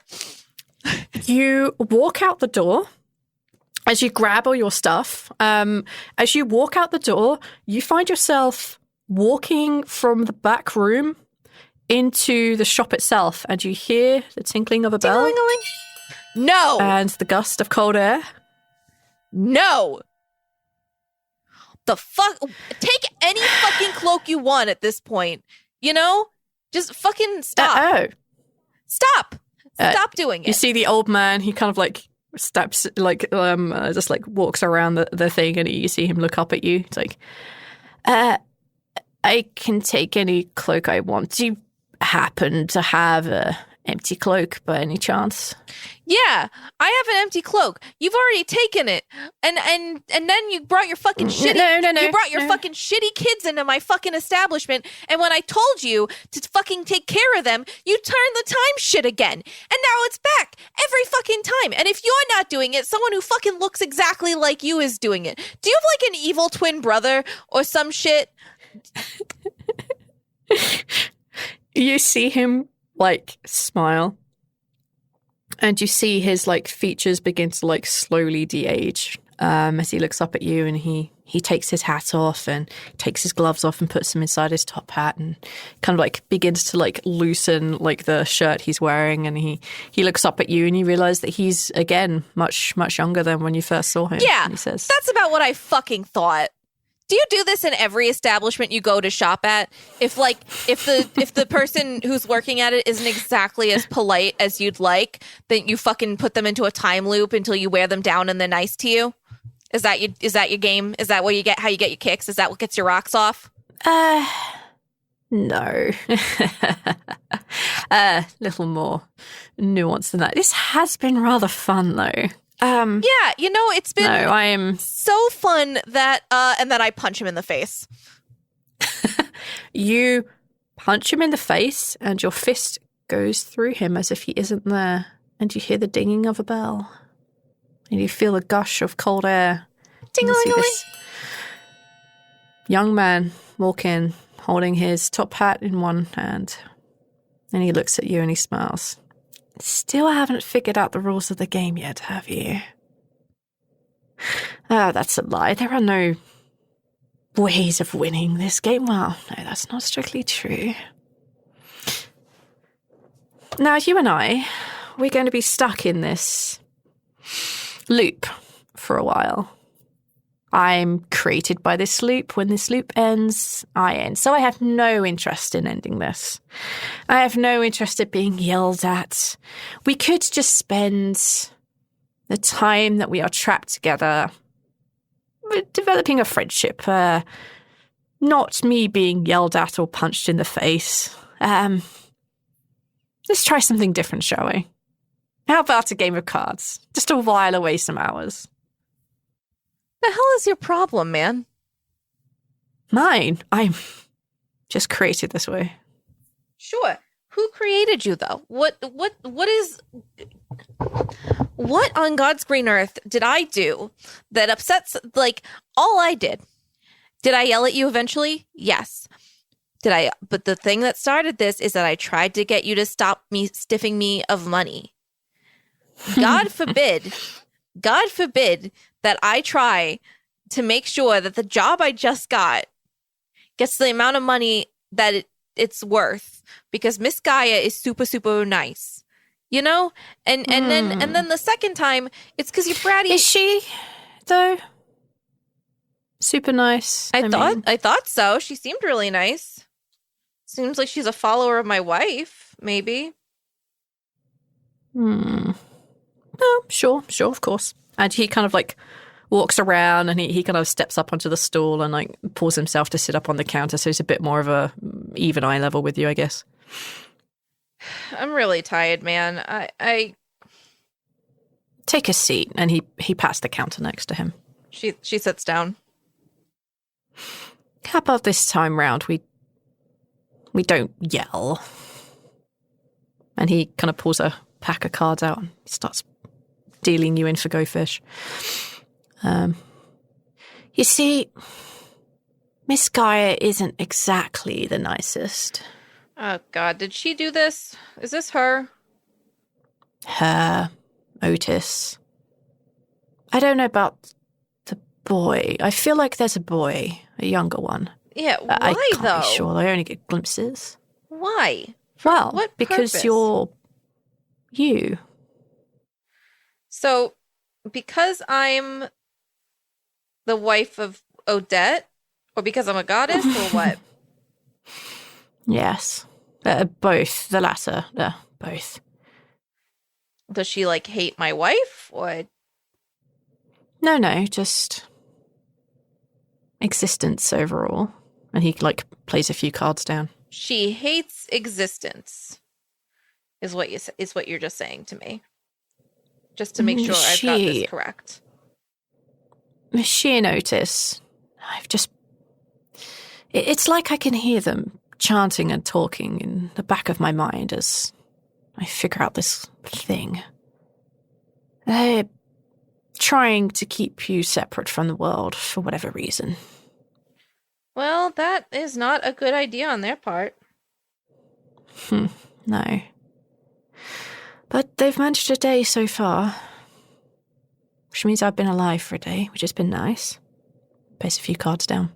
Speaker 1: You walk out the door as you grab all your stuff. As you walk out the door, you find yourself walking from the back room into the shop itself, and you hear the tinkling of a bell.
Speaker 2: Ding-a-ling-a-ling. No.
Speaker 1: And the gust of cold air.
Speaker 2: No. The fuck? Take any fucking cloak you want at this point. Just fucking stop. Stop. Stop doing it.
Speaker 1: You see the old man, he kind of like steps, just like walks around the thing, and you see him look up at you. It's like, I can take any cloak I want. Do you happen to have a empty cloak by any chance?
Speaker 2: Yeah, I have an empty cloak. You've already taken it, and then you brought your fucking shitty.
Speaker 1: No.
Speaker 2: You brought your fucking shitty kids into my fucking establishment, and when I told you to fucking take care of them, you turned the time shit again, and now it's back every fucking time. And if you're not doing it, someone who fucking looks exactly like you is doing it. Do you have like an evil twin brother or some shit?
Speaker 1: You see him like smile, and you see his like features begin to like slowly de-age as he looks up at you, and he takes his hat off and takes his gloves off and puts them inside his top hat and kind of like begins to like loosen like the shirt he's wearing, and he looks up at you and you realize that he's again much younger than when you first saw him.
Speaker 2: Yeah,
Speaker 1: and he says,
Speaker 2: that's about what I fucking thought. Do you do this in every establishment you go to shop at? If the person who's working at it isn't exactly as polite as you'd like, then you fucking put them into a time loop until you wear them down and they're nice to you? Is that your game? Is that what you get? How you get your kicks? Is that what gets your rocks off?
Speaker 1: No. Little more nuance than that. This has been rather fun, though.
Speaker 2: Yeah, it's been
Speaker 1: I am
Speaker 2: so fun that and then I punch him in the face.
Speaker 1: You punch him in the face, and your fist goes through him as if he isn't there, and you hear the dinging of a bell, and you feel a gush of cold air.
Speaker 2: Ding-a-ling-a-ling.
Speaker 1: Young man walk in, holding his top hat in one hand, and he looks at you and he smiles. Still haven't figured out the rules of the game yet, have you? That's a lie. There are no ways of winning this game. Well, no, that's not strictly true. Now, you and we're going to be stuck in this loop for a while. I'm created by this loop. When this loop ends, I end. So I have no interest in ending this. I have no interest in being yelled at. We could just spend the time that we are trapped together developing a friendship. Not me being yelled at or punched in the face. Let's try something different, shall we? How about a game of cards? Just to while away some hours.
Speaker 2: The hell is your problem, man?
Speaker 1: Mine. I'm just created this way.
Speaker 2: Sure. Who created you, though? What on God's green earth did I do that upsets, like, all I did? Did I yell at you eventually? Yes. But the thing that started this is that I tried to get you to stop me stiffing me of money. God forbid that I try to make sure that the job I just got gets the amount of money that it's worth, because Miss Gaia is super, super nice, And then the second time, it's because you're bratty.
Speaker 1: Is she, though? Super nice.
Speaker 2: I thought so. She seemed really nice. Seems like she's a follower of my wife, maybe.
Speaker 1: Oh, sure, of course. And he kind of like walks around, and he kind of steps up onto the stool and like pulls himself to sit up on the counter, so he's a bit more of a even eye level with you, I guess.
Speaker 2: I'm really tired, man. I
Speaker 1: take a seat, and he pats the counter next to him.
Speaker 2: She sits down.
Speaker 1: How about this time round we don't yell? And he kind of pulls a pack of cards out and starts dealing you in for Go Fish. You see, Miss Gaia isn't exactly the nicest.
Speaker 2: Oh, God. Did she do this? Is this her?
Speaker 1: Her, Otis. I don't know about the boy. I feel like there's a boy, a younger one.
Speaker 2: Yeah, why,
Speaker 1: I can't
Speaker 2: though?
Speaker 1: be sure. I only get glimpses.
Speaker 2: Why?
Speaker 1: Well,
Speaker 2: what
Speaker 1: because
Speaker 2: purpose?
Speaker 1: you're you.
Speaker 2: So, because I'm the wife of Odette, or because I'm a goddess, or what?
Speaker 1: Yes. Both. The latter. Both.
Speaker 2: Does she, like, hate my wife, or?
Speaker 1: No, just existence overall. And he, like, plays a few cards down.
Speaker 2: She hates existence, is what you're just saying to me. Just to make sure I've got this correct.
Speaker 1: She and Otis, it's like I can hear them chanting and talking in the back of my mind as I figure out this thing. They're trying to keep you separate from the world for whatever reason.
Speaker 2: Well, that is not a good idea on their part.
Speaker 1: No. But they've managed a day so far. which means I've been alive for a day, which has been nice. Place a few cards down.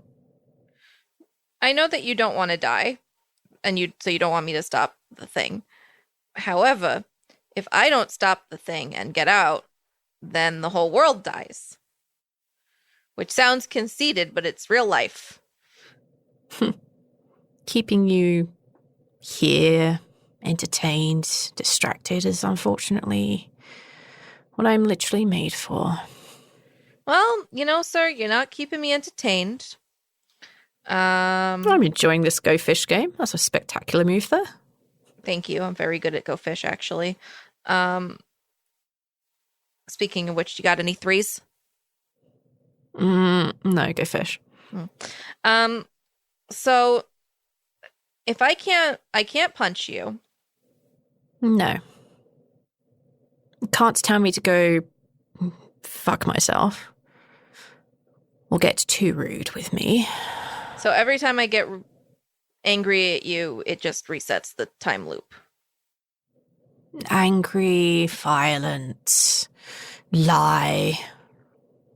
Speaker 2: I know that you don't want to die, so you don't want me to stop the thing. However, if I don't stop the thing and get out, then the whole world dies. Which sounds conceited, but it's real life.
Speaker 1: Keeping you here, entertained, distracted is unfortunately what I'm literally made for.
Speaker 2: Well, sir, you're not keeping me entertained.
Speaker 1: I'm enjoying this Go Fish game. That's a spectacular move there.
Speaker 2: Thank you. I'm very good at Go Fish, actually. Speaking of which, you got any threes?
Speaker 1: No, Go Fish.
Speaker 2: So if I can't punch you.
Speaker 1: No. You can't tell me to go fuck myself or get too rude with me.
Speaker 2: So every time I get angry at you, it just resets the time loop.
Speaker 1: Angry, violent, lie.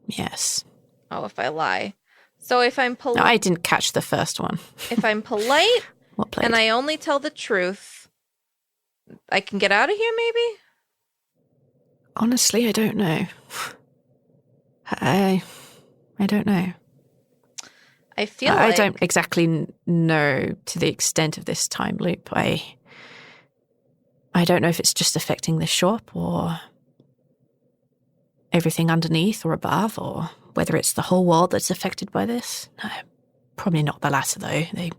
Speaker 1: Yes.
Speaker 2: Oh, if I lie. So if I'm polite...
Speaker 1: No, I didn't catch the first one.
Speaker 2: If I'm polite and I only tell the truth, I can get out of here, maybe?
Speaker 1: Honestly, I don't know. I don't know.
Speaker 2: I feel
Speaker 1: I don't exactly know to the extent of this time loop. I don't know if it's just affecting the shop or everything underneath or above, or whether it's the whole world that's affected by this. No, probably not the latter, though. They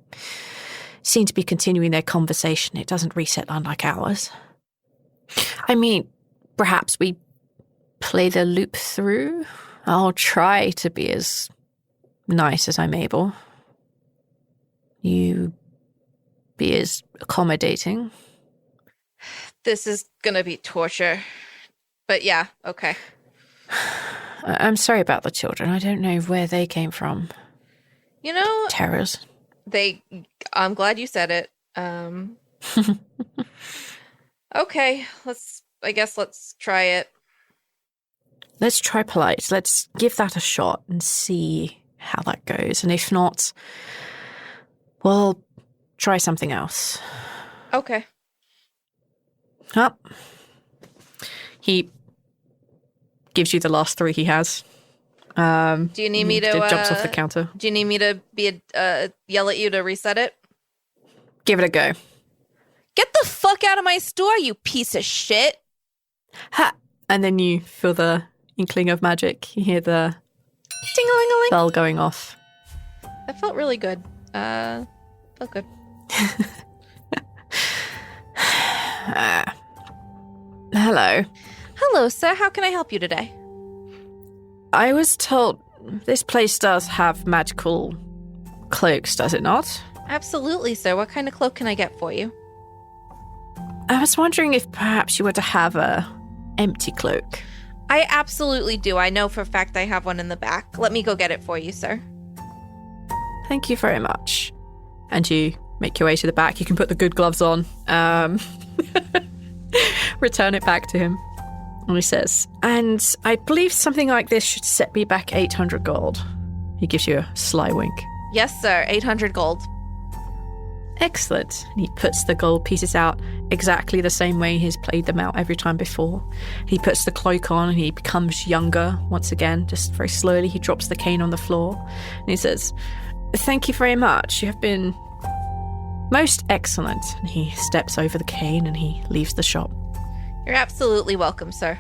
Speaker 1: seem to be continuing their conversation. It doesn't reset unlike ours. I mean, perhaps we play the loop through. I'll try to be as nice as I'm able. You be as accommodating.
Speaker 2: This is gonna be torture. But yeah, okay.
Speaker 1: I'm sorry about the children. I don't know where they came from.
Speaker 2: Terrors. I'm glad you said it. Okay, let's try it.
Speaker 1: Let's try polite. Let's give that a shot and see how that goes. And if not, we'll try something else.
Speaker 2: Okay.
Speaker 1: Up. He gives you the last three he has.
Speaker 2: Do you need me to...
Speaker 1: It jumps off the counter.
Speaker 2: Do you need me to yell at you to reset it?
Speaker 1: Give it a go.
Speaker 2: Get the fuck out of my store, you piece of shit!
Speaker 1: Ha! And then you feel the inkling of magic. You hear the
Speaker 2: ding-a-ling-a-ling
Speaker 1: bell going off.
Speaker 2: That felt really good. Felt good.
Speaker 1: Hello.
Speaker 2: Hello, sir. How can I help you today?
Speaker 1: I was told this place does have magical cloaks, does it not?
Speaker 2: Absolutely, sir. What kind of cloak can I get for you?
Speaker 1: I was wondering if perhaps you were to have a empty cloak.
Speaker 2: I absolutely do. I know for a fact I have one in the back. Let me go get it for you, sir.
Speaker 1: Thank you very much. And you make your way to the back. You can put the good gloves on. Return it back to him. And he says, and I believe something like this should set me back 800 gold. He gives you a sly wink.
Speaker 2: Yes, sir. 800 gold.
Speaker 1: Excellent. And he puts the gold pieces out exactly the same way he's played them out every time before. He puts the cloak on and he becomes younger once again, just very slowly. He drops the cane on the floor and he says, thank you very much. You have been most excellent. And he steps over the cane and he leaves the shop.
Speaker 2: You're absolutely welcome, sir.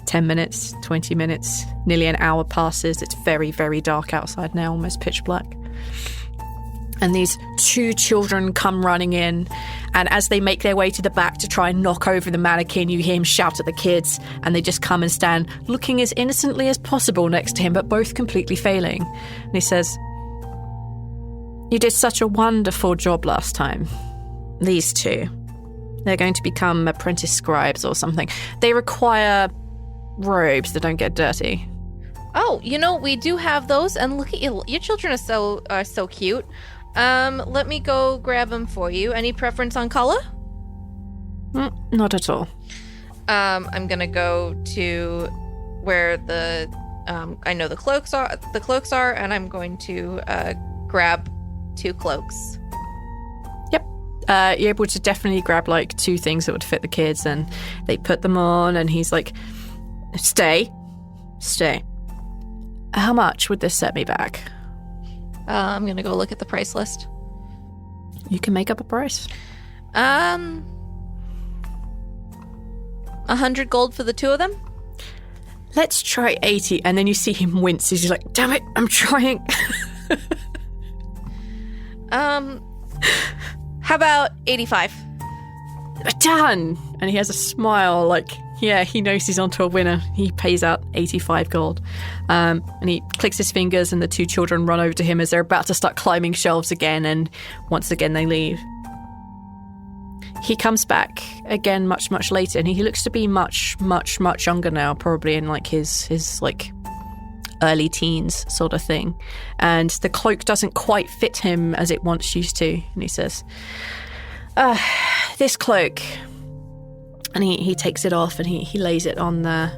Speaker 1: 10 minutes, 20 minutes, nearly an hour passes. It's very, very dark outside now, almost pitch black. And these two children come running in, and as they make their way to the back to try and knock over the mannequin, you hear him shout at the kids, and they just come and stand looking as innocently as possible next to him, but both completely failing. And he says, you did such a wonderful job last time. These two. They're going to become apprentice scribes or something. They require robes that don't get dirty.
Speaker 2: Oh, we do have those, and look at you. Your children are so cute. Let me go grab them for you. Any preference on color?
Speaker 1: Not at all.
Speaker 2: I'm gonna go to where the I know the cloaks are. And I'm going to grab 2 cloaks.
Speaker 1: Yep. You're able to definitely grab like 2 things that would fit the kids, and they put them on, and he's like, Stay. How much would this set me back?
Speaker 2: I'm gonna go look at the price list.
Speaker 1: You can make up a price.
Speaker 2: 100 gold for the 2 of them.
Speaker 1: Let's try 80. And then you see him wince. He's like, damn it, I'm trying.
Speaker 2: How about 85?
Speaker 1: Done. And he has a smile like, yeah, he knows he's onto a winner. He pays out 85 gold. And he clicks his fingers, and the 2 children run over to him as they're about to start climbing shelves again. And once again, they leave. He comes back again much, much later, and he looks to be much, much, much younger now, probably in like his like early teens sort of thing. And the cloak doesn't quite fit him as it once used to. And he says, this cloak. And he takes it off, and he lays it on the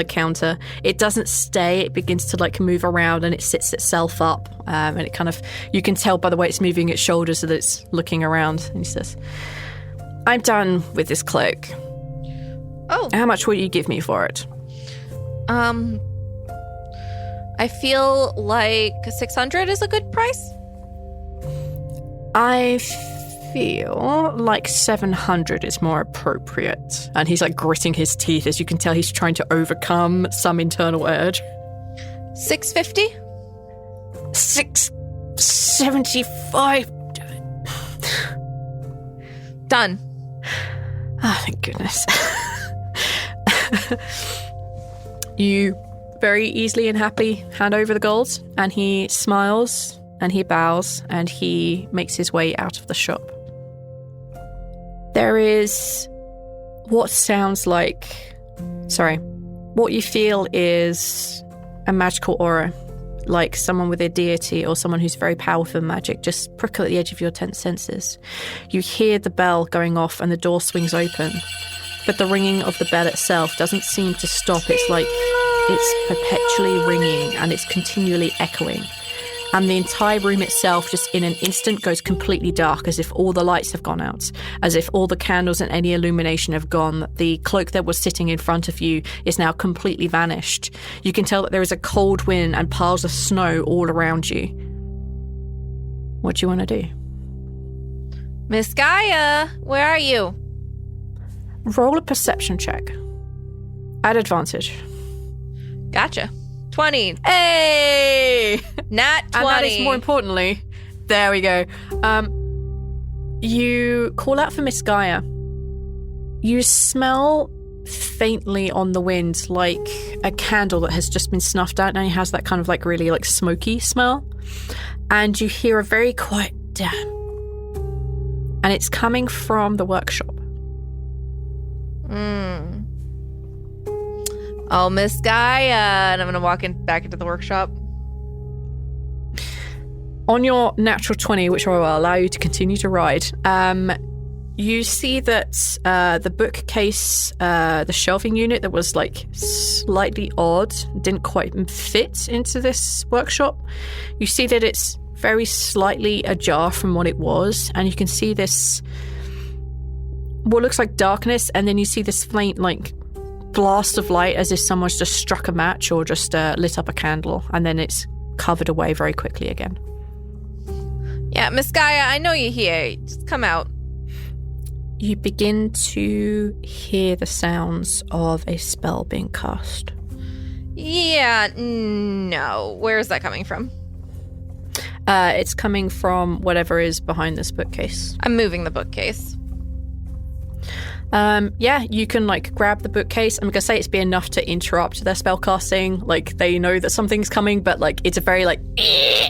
Speaker 1: counter. It doesn't stay. It begins to like move around, and it sits itself up. And it kind of, you can tell by the way it's moving its shoulders that it's looking around. And he says, I'm done with this cloak.
Speaker 2: Oh.
Speaker 1: How much will you give me for it?
Speaker 2: I feel like 600 is a good price.
Speaker 1: I feel like 700 is more appropriate. And he's like gritting his teeth. As you can tell, he's trying to overcome some internal urge.
Speaker 2: 650?
Speaker 1: 675.
Speaker 2: Done.
Speaker 1: Oh, thank goodness. You very easily and happily hand over the gold, and he smiles and he bows and he makes his way out of the shop. There is what you feel is a magical aura, like someone with a deity or someone who's very powerful in magic, just prickle at the edge of your tense senses. You hear the bell going off and the door swings open, but the ringing of the bell itself doesn't seem to stop. It's like it's perpetually ringing and it's continually echoing. And the entire room itself just in an instant goes completely dark, as if all the lights have gone out, as if all the candles and any illumination have gone. The cloak that was sitting in front of you is now completely vanished. You can tell that there is a cold wind and piles of snow all around you. What do you want to do?
Speaker 2: Miss Gaia, where are you?
Speaker 1: Roll a perception check. At advantage.
Speaker 2: Gotcha. 20.
Speaker 1: Hey!
Speaker 2: Nat 20.
Speaker 1: And that is more importantly, there we go. You call out for Miss Gaia. You smell faintly on the wind like a candle that has just been snuffed out, and it has that kind of like really like smoky smell. And you hear a very quiet damn. And it's coming from the workshop.
Speaker 2: Oh, Miss Gaia. And I'm going to walk back into the workshop.
Speaker 1: On your natural 20, which I will allow you to continue to ride, you see that the bookcase, the shelving unit that was like slightly odd, didn't quite fit into this workshop. You see that it's very slightly ajar from what it was, and you can see this, what looks like darkness, and then you see this faint like blast of light as if someone's just struck a match or just lit up a candle, and then it's covered away very quickly again.
Speaker 2: Yeah, Miss Gaia, I know you're here. Just come out.
Speaker 1: You begin to hear the sounds of a spell being cast.
Speaker 2: Yeah, no. Where is that coming from?
Speaker 1: It's coming from whatever is behind this bookcase.
Speaker 2: I'm moving the bookcase.
Speaker 1: Yeah, you can like grab the bookcase. I'm gonna say it's be enough to interrupt their spellcasting. Like they know that something's coming, but like it's a very like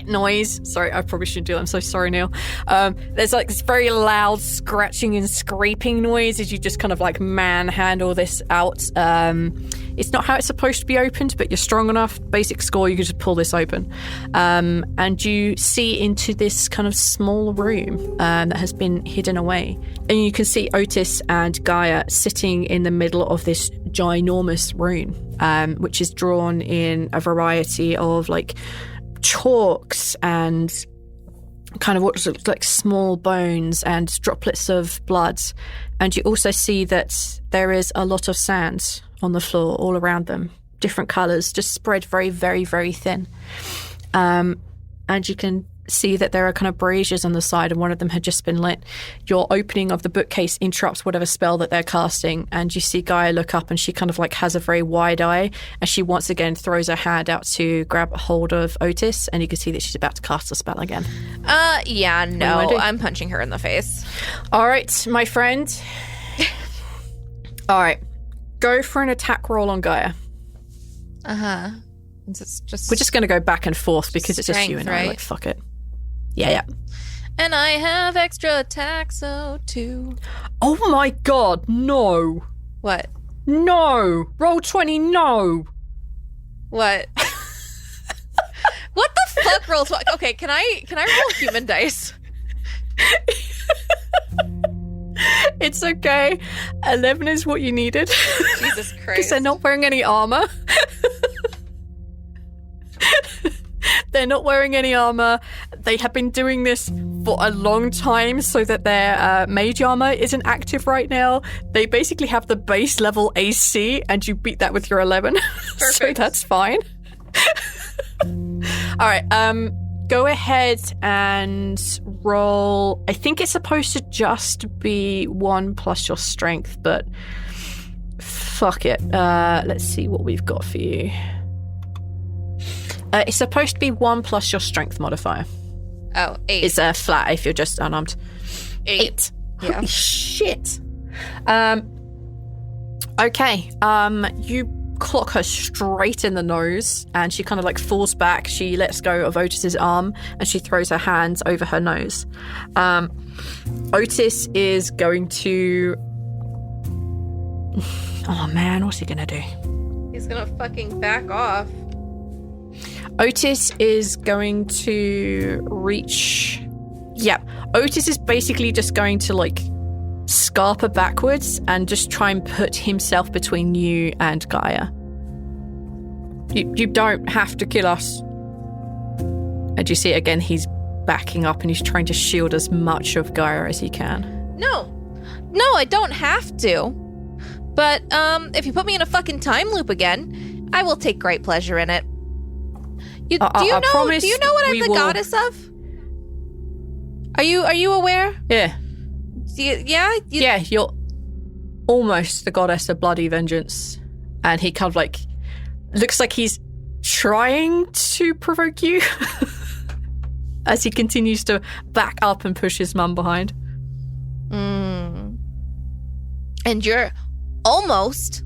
Speaker 1: noise. Sorry, I probably shouldn't do that. I'm so sorry, Neil. There's like this very loud scratching and scraping noise as you just kind of like manhandle this out. It's not how it's supposed to be opened, but you're strong enough. Basic score, you can just pull this open. And you see into this kind of small room that has been hidden away. And you can see Otis and Gaia sitting in the middle of this ginormous room, which is drawn in a variety of like chalks and kind of what looks like small bones and droplets of blood. And you also see that there is a lot of sand on the floor all around them, different colours, just spread very, very, very thin. And you can see that there are kind of braziers on the side, and one of them had just been lit. Your opening of the bookcase interrupts whatever spell that they're casting, and you see Gaia look up, and she kind of like has a very wide eye, and she once again throws her hand out to grab hold of Otis, and you can see that she's about to cast a spell again.
Speaker 2: Yeah, no, I'm punching her in the face.
Speaker 1: All right, my friend. All right, go for an attack roll on Gaia.
Speaker 2: It's just
Speaker 1: We're just going to go back and forth because it's just you
Speaker 2: strength,
Speaker 1: and I.
Speaker 2: right?
Speaker 1: Like, fuck it. Yeah.
Speaker 2: And I have extra attack, so too.
Speaker 1: Oh my god, no.
Speaker 2: What?
Speaker 1: No. Roll 20, no.
Speaker 2: What? What the fuck rolls? Okay, can I roll human dice?
Speaker 1: It's okay. 11 is what you needed.
Speaker 2: Jesus Christ.
Speaker 1: Because they're not wearing any armor. They're not wearing any armor. They have been doing this for a long time so that their mage armor isn't active right now. They basically have the base level AC, and you beat that with your 11. So that's fine. All right. Go ahead and roll. I think it's supposed to just be 1 plus your strength, but fuck it. Let's see what we've got for you. It's supposed to be 1 plus your strength modifier.
Speaker 2: Oh, 8.
Speaker 1: It's flat if you're just unarmed. 8.
Speaker 2: Yeah.
Speaker 1: Holy shit. Okay. You clock her straight in the nose, and she kind of like falls back. She lets go of Otis's arm, and she throws her hands over her nose. Otis is going to... Oh man, what's he gonna do?
Speaker 2: He's gonna fucking back off.
Speaker 1: Otis is going to reach... Yeah, Otis is basically just going to, like, scarper backwards and just try and put himself between you and Gaia. You don't have to kill us. And you see, again, he's backing up and he's trying to shield as much of Gaia as he can.
Speaker 2: No, I don't have to. But, if you put me in a fucking time loop again, I will take great pleasure in it. Do you know what I'm the goddess of? Are you aware?
Speaker 1: Yeah.
Speaker 2: Yeah,
Speaker 1: you're almost the goddess of bloody vengeance. And he kind of like looks like he's trying to provoke you as he continues to back up and push his mum behind.
Speaker 2: And you're almost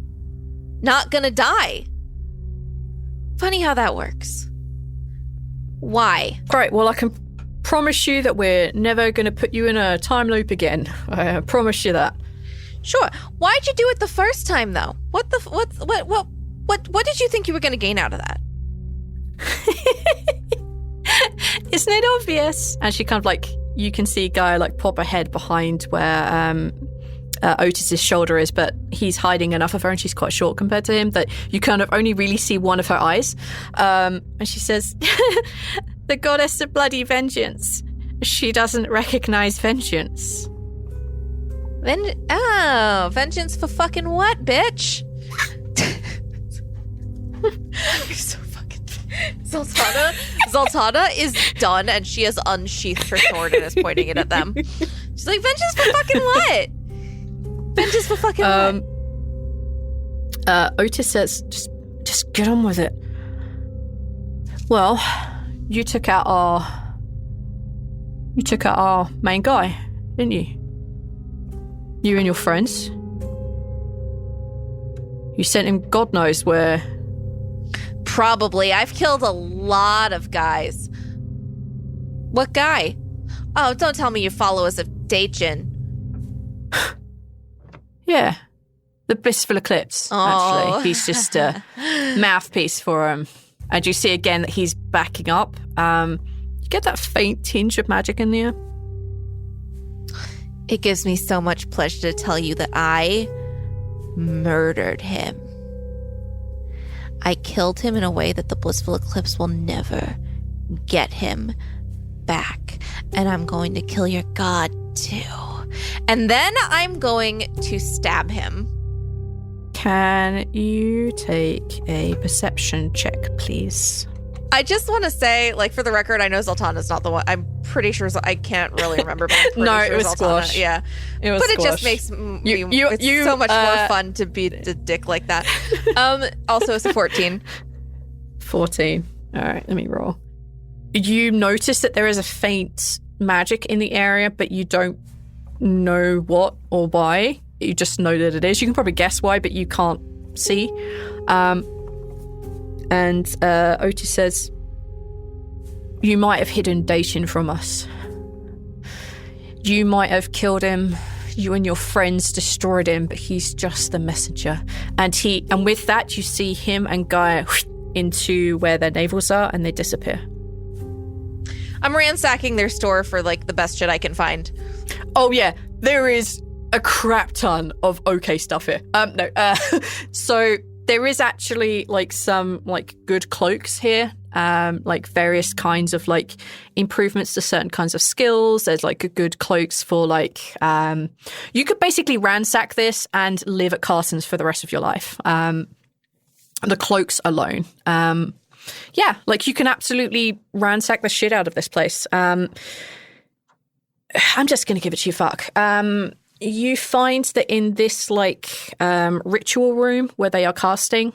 Speaker 2: not gonna die. Funny how that works. Why?
Speaker 1: Great, well, I can promise you that we're never going to put you in a time loop again. I promise you that.
Speaker 2: Sure. Why'd you do it the first time, though? What did you think you were going to gain out of that?
Speaker 1: Isn't it obvious? And she kind of like, you can see Gaia like pop her head behind where Otis's shoulder is, but he's hiding enough of her and she's quite short compared to him that you kind of only really see one of her eyes. And she says, the goddess of bloody vengeance. She doesn't recognize vengeance.
Speaker 2: Vengeance for fucking what, bitch? You're so fucking... Zaltanna is done and she has unsheathed her sword and is pointing it at them. She's like, vengeance for fucking what? Vengeance for fucking what?
Speaker 1: Otis says, just get on with it. Well, you took out our main guy, didn't you? You and your friends. You sent him God knows where.
Speaker 2: Probably. I've killed a lot of guys. What guy? Oh, don't tell me you're followers of Daichin.
Speaker 1: Yeah. The blissful eclipse, actually. He's just a mouthpiece for him. And you see again that he's backing up. You get that faint tinge of magic in there.
Speaker 2: It gives me so much pleasure to tell you that I murdered him. I killed him in a way that the blissful eclipse will never get him back. And I'm going to kill your god too. And then I'm going to stab him.
Speaker 1: Can you take a perception check, please?
Speaker 2: I just want to say, like, for the record, I know Zaltanna's not the one. I'm pretty sure. I can't really remember. But I'm pretty
Speaker 1: no,
Speaker 2: sure
Speaker 1: it was
Speaker 2: Zaltanna.
Speaker 1: squash.
Speaker 2: Yeah,
Speaker 1: it was.
Speaker 2: But
Speaker 1: squash.
Speaker 2: It just makes it's so much more fun to beat a dick like that. Also, it's a 14.
Speaker 1: 14. All right, let me roll. You notice that there is a faint magic in the area, but you don't know what or why. You just know that it is. You can probably guess why, but you can't see. And Otis says, you might have hidden Dacian from us. You might have killed him. You and your friends destroyed him, but he's just the messenger. And with that, you see him and Gaia into where their navels are, and they disappear.
Speaker 2: I'm ransacking their store for, like, the best shit I can find.
Speaker 1: Oh, yeah. There is a crap ton of okay stuff here. So there is actually, like, some, like, good cloaks here. Like various kinds of, like, improvements to certain kinds of skills. There's, like, good cloaks for, like, you could basically ransack this and live at Carson's for the rest of your life. The cloaks alone. Yeah, like, you can absolutely ransack the shit out of this place. I'm just going to give it to you, fuck. You find that in this, like, ritual room where they are casting,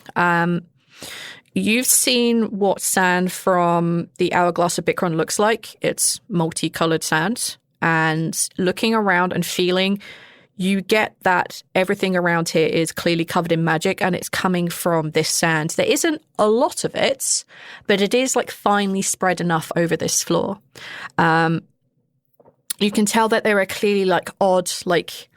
Speaker 1: you've seen what sand from the Hourglass of Bikron looks like. It's multicolored sand. And looking around and feeling, you get that everything around here is clearly covered in magic, and it's coming from this sand. There isn't a lot of it, but it is, like, finely spread enough over this floor. You can tell that there are clearly, like, odd, like,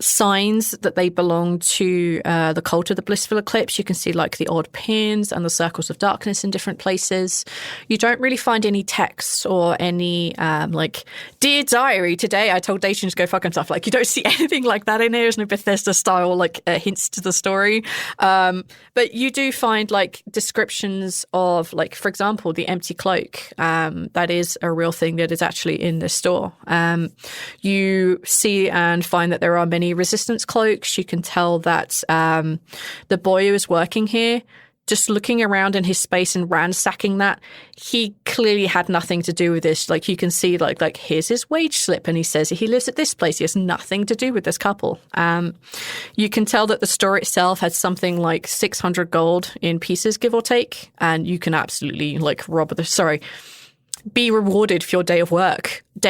Speaker 1: signs that they belong to the cult of the blissful eclipse. You can see, like, the odd pins and the circles of darkness in different places. You don't really find any texts or any like, dear diary, today I told Dacian to go fuck himself. Like, you don't see anything like that in here. There's no Bethesda style, like, hints to the story. But you do find, like, descriptions of, like, for example, the empty cloak. That is a real thing that is actually in this store. You see and find that there are many resistance cloaks. You can tell that the boy who is working here, just looking around in his space and ransacking that, he clearly had nothing to do with this. Like, you can see, like here's his wage slip, and he says he lives at this place. He has nothing to do with this couple. You can tell that the store itself has something like 600 gold in pieces, give or take, and you can absolutely, like, be rewarded for your day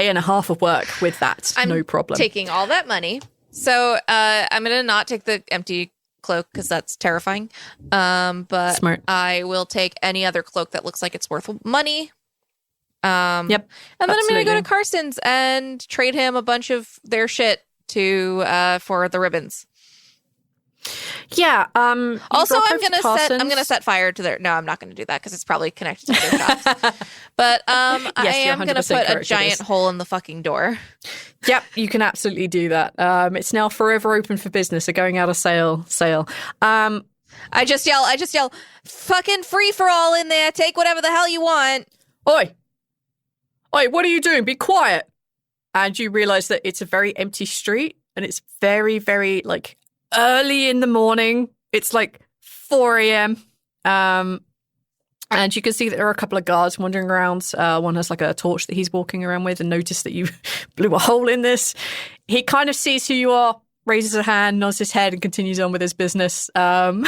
Speaker 1: and a half of work with that. No problem.
Speaker 2: I'm taking all that money. So I'm going to not take the empty cloak because that's terrifying. But
Speaker 1: Smart.
Speaker 2: I will take any other cloak that looks like it's worth money.
Speaker 1: Yep.
Speaker 2: And then I'm going to go to Carson's and trade him a bunch of their shit for the ribbons.
Speaker 1: Yeah.
Speaker 2: Also, I'm gonna set fire to their. No, I'm not gonna do that because it's probably connected to their shops. But
Speaker 1: Yes,
Speaker 2: I am gonna put a giant hole in the fucking door.
Speaker 1: Yep, you can absolutely do that. It's now forever open for business. They're going out of sale.
Speaker 2: I just yell, fucking free for all in there. Take whatever the hell you want.
Speaker 1: Oi, what are you doing? Be quiet. And you realize that it's a very empty street, and it's very, very, like, early in the morning. It's like 4 a.m. And you can see that there are a couple of guards wandering around. One has, like, a torch that he's walking around with, and noticed that you blew a hole in this. He kind of sees who you are, raises a hand, nods his head, and continues on with his business. But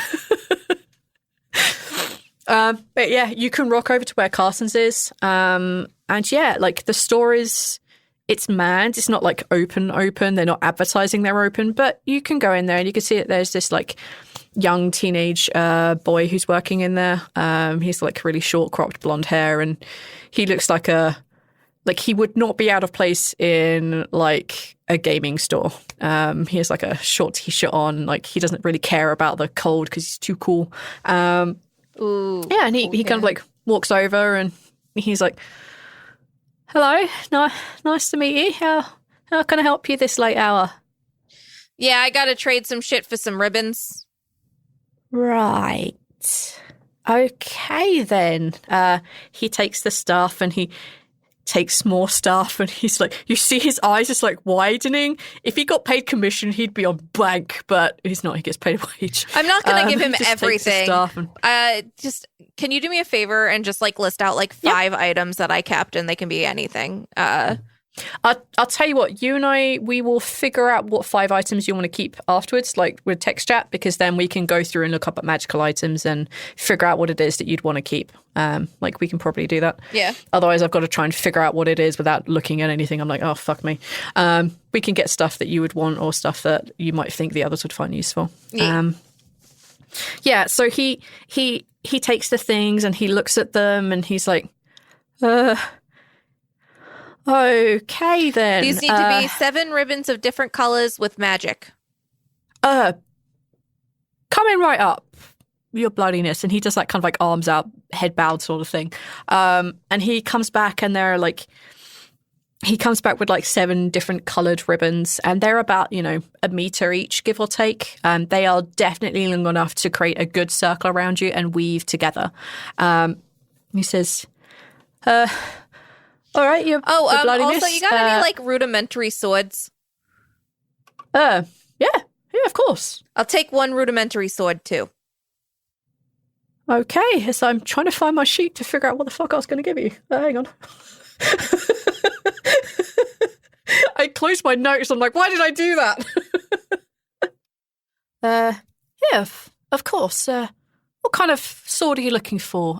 Speaker 1: yeah, you can rock over to where Carson's is. And yeah, like, the store it's manned. It's not, like, open. They're not advertising they're open, but you can go in there and you can see that there's this, like, young teenage boy who's working in there. He's, like, really short cropped blonde hair, and he looks like he would not be out of place in, like, a gaming store. He has like a short t-shirt on. Like he doesn't really care about the cold because he's too cool.
Speaker 2: Ooh,
Speaker 1: Yeah, and he kind of like walks over and he's like, "Hello, nice to meet you. How can I help you this late hour?"
Speaker 2: Yeah, I gotta trade some shit for some ribbons.
Speaker 1: Right. Okay, then. He takes the stuff and he takes more stuff and he's like, you see his eyes just like widening. If he got paid commission, he'd be on bank, but he's not. He gets paid a wage.
Speaker 2: I'm not gonna give him everything.
Speaker 1: And,
Speaker 2: just can you do me a favor and just like list out like 5 items that I kept, and they can be anything.
Speaker 1: I'll tell you what, you and we will figure out what 5 items you want to keep afterwards, like with text chat, because then we can go through and look up at magical items and figure out what it is that you'd want to keep. Like we can probably do that.
Speaker 2: Yeah.
Speaker 1: Otherwise, I've got to try and figure out what it is without looking at anything. I'm like, oh, fuck me. We can get stuff that you would want or stuff that you might think the others would find useful.
Speaker 2: Yeah.
Speaker 1: So he takes the things and he looks at them and he's like, okay, then.
Speaker 2: These need to be 7 ribbons of different colors with magic.
Speaker 1: Coming right up, your bloodiness. And he does like kind of like arms out, head bowed sort of thing. And he comes back and they're like, he comes back with like 7 different coloured ribbons and they're about, a metre each, give or take. They are definitely long enough to create a good circle around you and weave together. He says, all right, your bloodiness.
Speaker 2: Also, you got any like rudimentary swords?
Speaker 1: Yeah, of course.
Speaker 2: I'll take 1 rudimentary sword too.
Speaker 1: Okay, so I'm trying to find my sheet to figure out what the fuck I was going to give you. Hang on. I closed my notes. I'm like, why did I do that? Yeah, of course. What kind of sword are you looking for?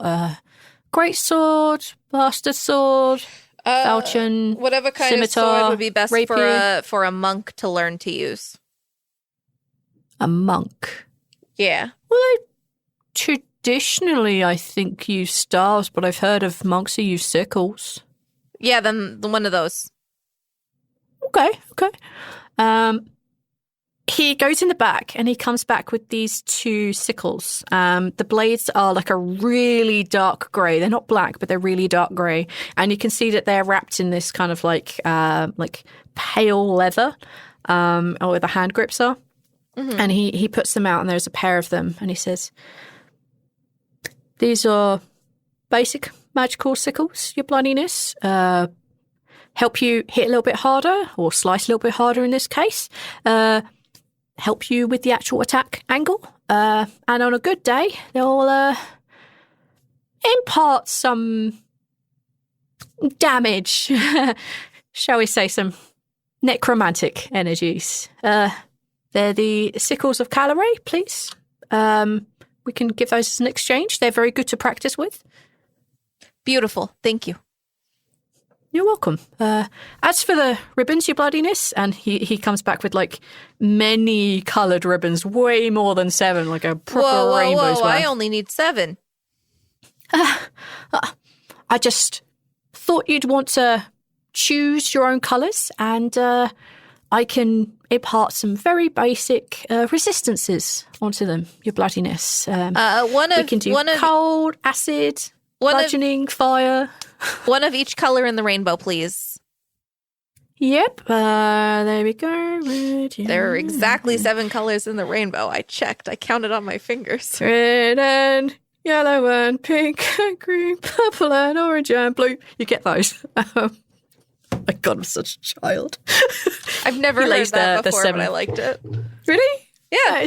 Speaker 1: Great sword, bastard sword, falchion,
Speaker 2: whatever kind
Speaker 1: scimitar,
Speaker 2: of sword would be best
Speaker 1: rapier.
Speaker 2: for a monk to learn to use.
Speaker 1: A monk?
Speaker 2: Yeah.
Speaker 1: Well, they traditionally, I think, use staves, but I've heard of monks who use sickles.
Speaker 2: Yeah, then one of those.
Speaker 1: Okay. He goes in the back and he comes back with these 2 sickles. The blades are like a really dark grey. They're not black, but they're really dark grey. And you can see that they're wrapped in this kind of like pale leather, or where the hand grips are. Mm-hmm. And he puts them out and there's a pair of them. And he says, these are basic magical sickles, your bloodiness. Help you hit a little bit harder or slice a little bit harder in this case. Help you with the actual attack angle. And on a good day, they'll impart some damage, shall we say, some necromantic energies. They're the sickles of Calorie, please. We can give those as an exchange. They're very good to practice with.
Speaker 2: Beautiful. Thank you.
Speaker 1: You're welcome. As for the ribbons, your bloodiness, and he comes back with like many coloured ribbons, way more than 7, like a proper rainbow's worth.
Speaker 2: I only need 7.
Speaker 1: I just thought you'd want to choose your own colours, and I can impart some very basic resistances onto them, your bloodiness. We can do cold, acid, bludgeoning, fire.
Speaker 2: One of each color in the rainbow, please.
Speaker 1: Yep. There we go. Red,
Speaker 2: there are exactly 7 colors in the rainbow. I checked. I counted on my fingers.
Speaker 1: Red and yellow and pink and green, purple and orange and blue. You get those. Oh my God, I'm such a child.
Speaker 2: I've never heard that before, but I liked it.
Speaker 1: Really?
Speaker 2: Yeah.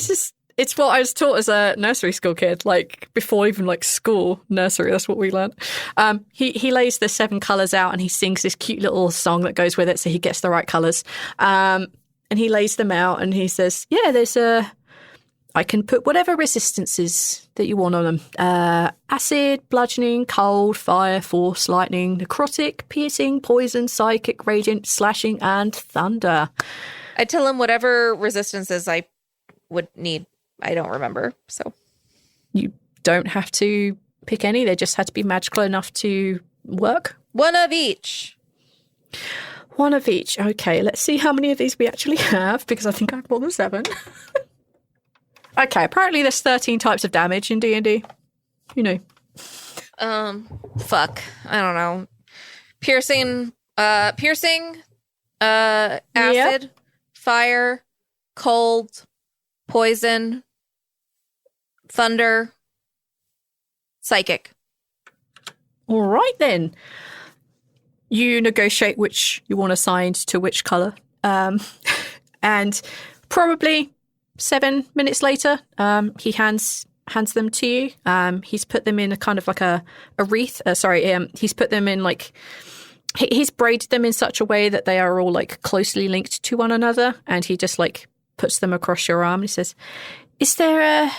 Speaker 1: It's what I was taught as a nursery school kid, like before even like school, nursery, that's what we learned. He lays the 7 colours out and he sings this cute little song that goes with it so he gets the right colours. And he lays them out and he says, yeah, I can put whatever resistances that you want on them. Acid, bludgeoning, cold, fire, force, lightning, necrotic, piercing, poison, psychic, radiant, slashing, and thunder.
Speaker 2: I tell him whatever resistances I would need. I don't remember, so.
Speaker 1: You don't have to pick any. They just had to be magical enough to work.
Speaker 2: One of each.
Speaker 1: One of each. Okay, let's see how many of these we actually have, because I think I have more than 7. Okay, apparently there's 13 types of damage in D&D. You know.
Speaker 2: Fuck. I don't know. Piercing, acid, fire, cold, poison, thunder, psychic.
Speaker 1: All right, then. You negotiate which you want assigned to which colour. And probably 7 minutes later, he hands them to you. He's put them in a kind of like a wreath. He's put them in like... He's braided them in such a way that they are all like closely linked to one another, and he just like puts them across your arm. He says, "Is there a...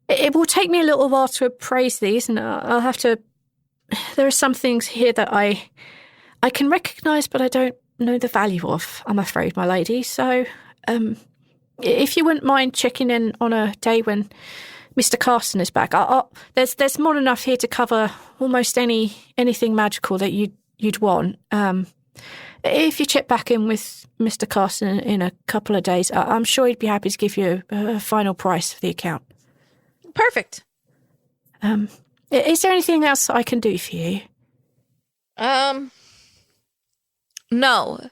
Speaker 1: It will take me a little while to appraise these, and I'll have to... There are some things here that I can recognise, but I don't know the value of, I'm afraid, my lady. So, if you wouldn't mind checking in on a day when Mr. Carson is back, there's more than enough here to cover almost anything magical that you'd want. If you check back in with Mr. Carson in a couple of days, I'm sure he'd be happy to give you a final price for the account."
Speaker 2: Perfect.
Speaker 1: Is there anything else I can do for you?
Speaker 2: No.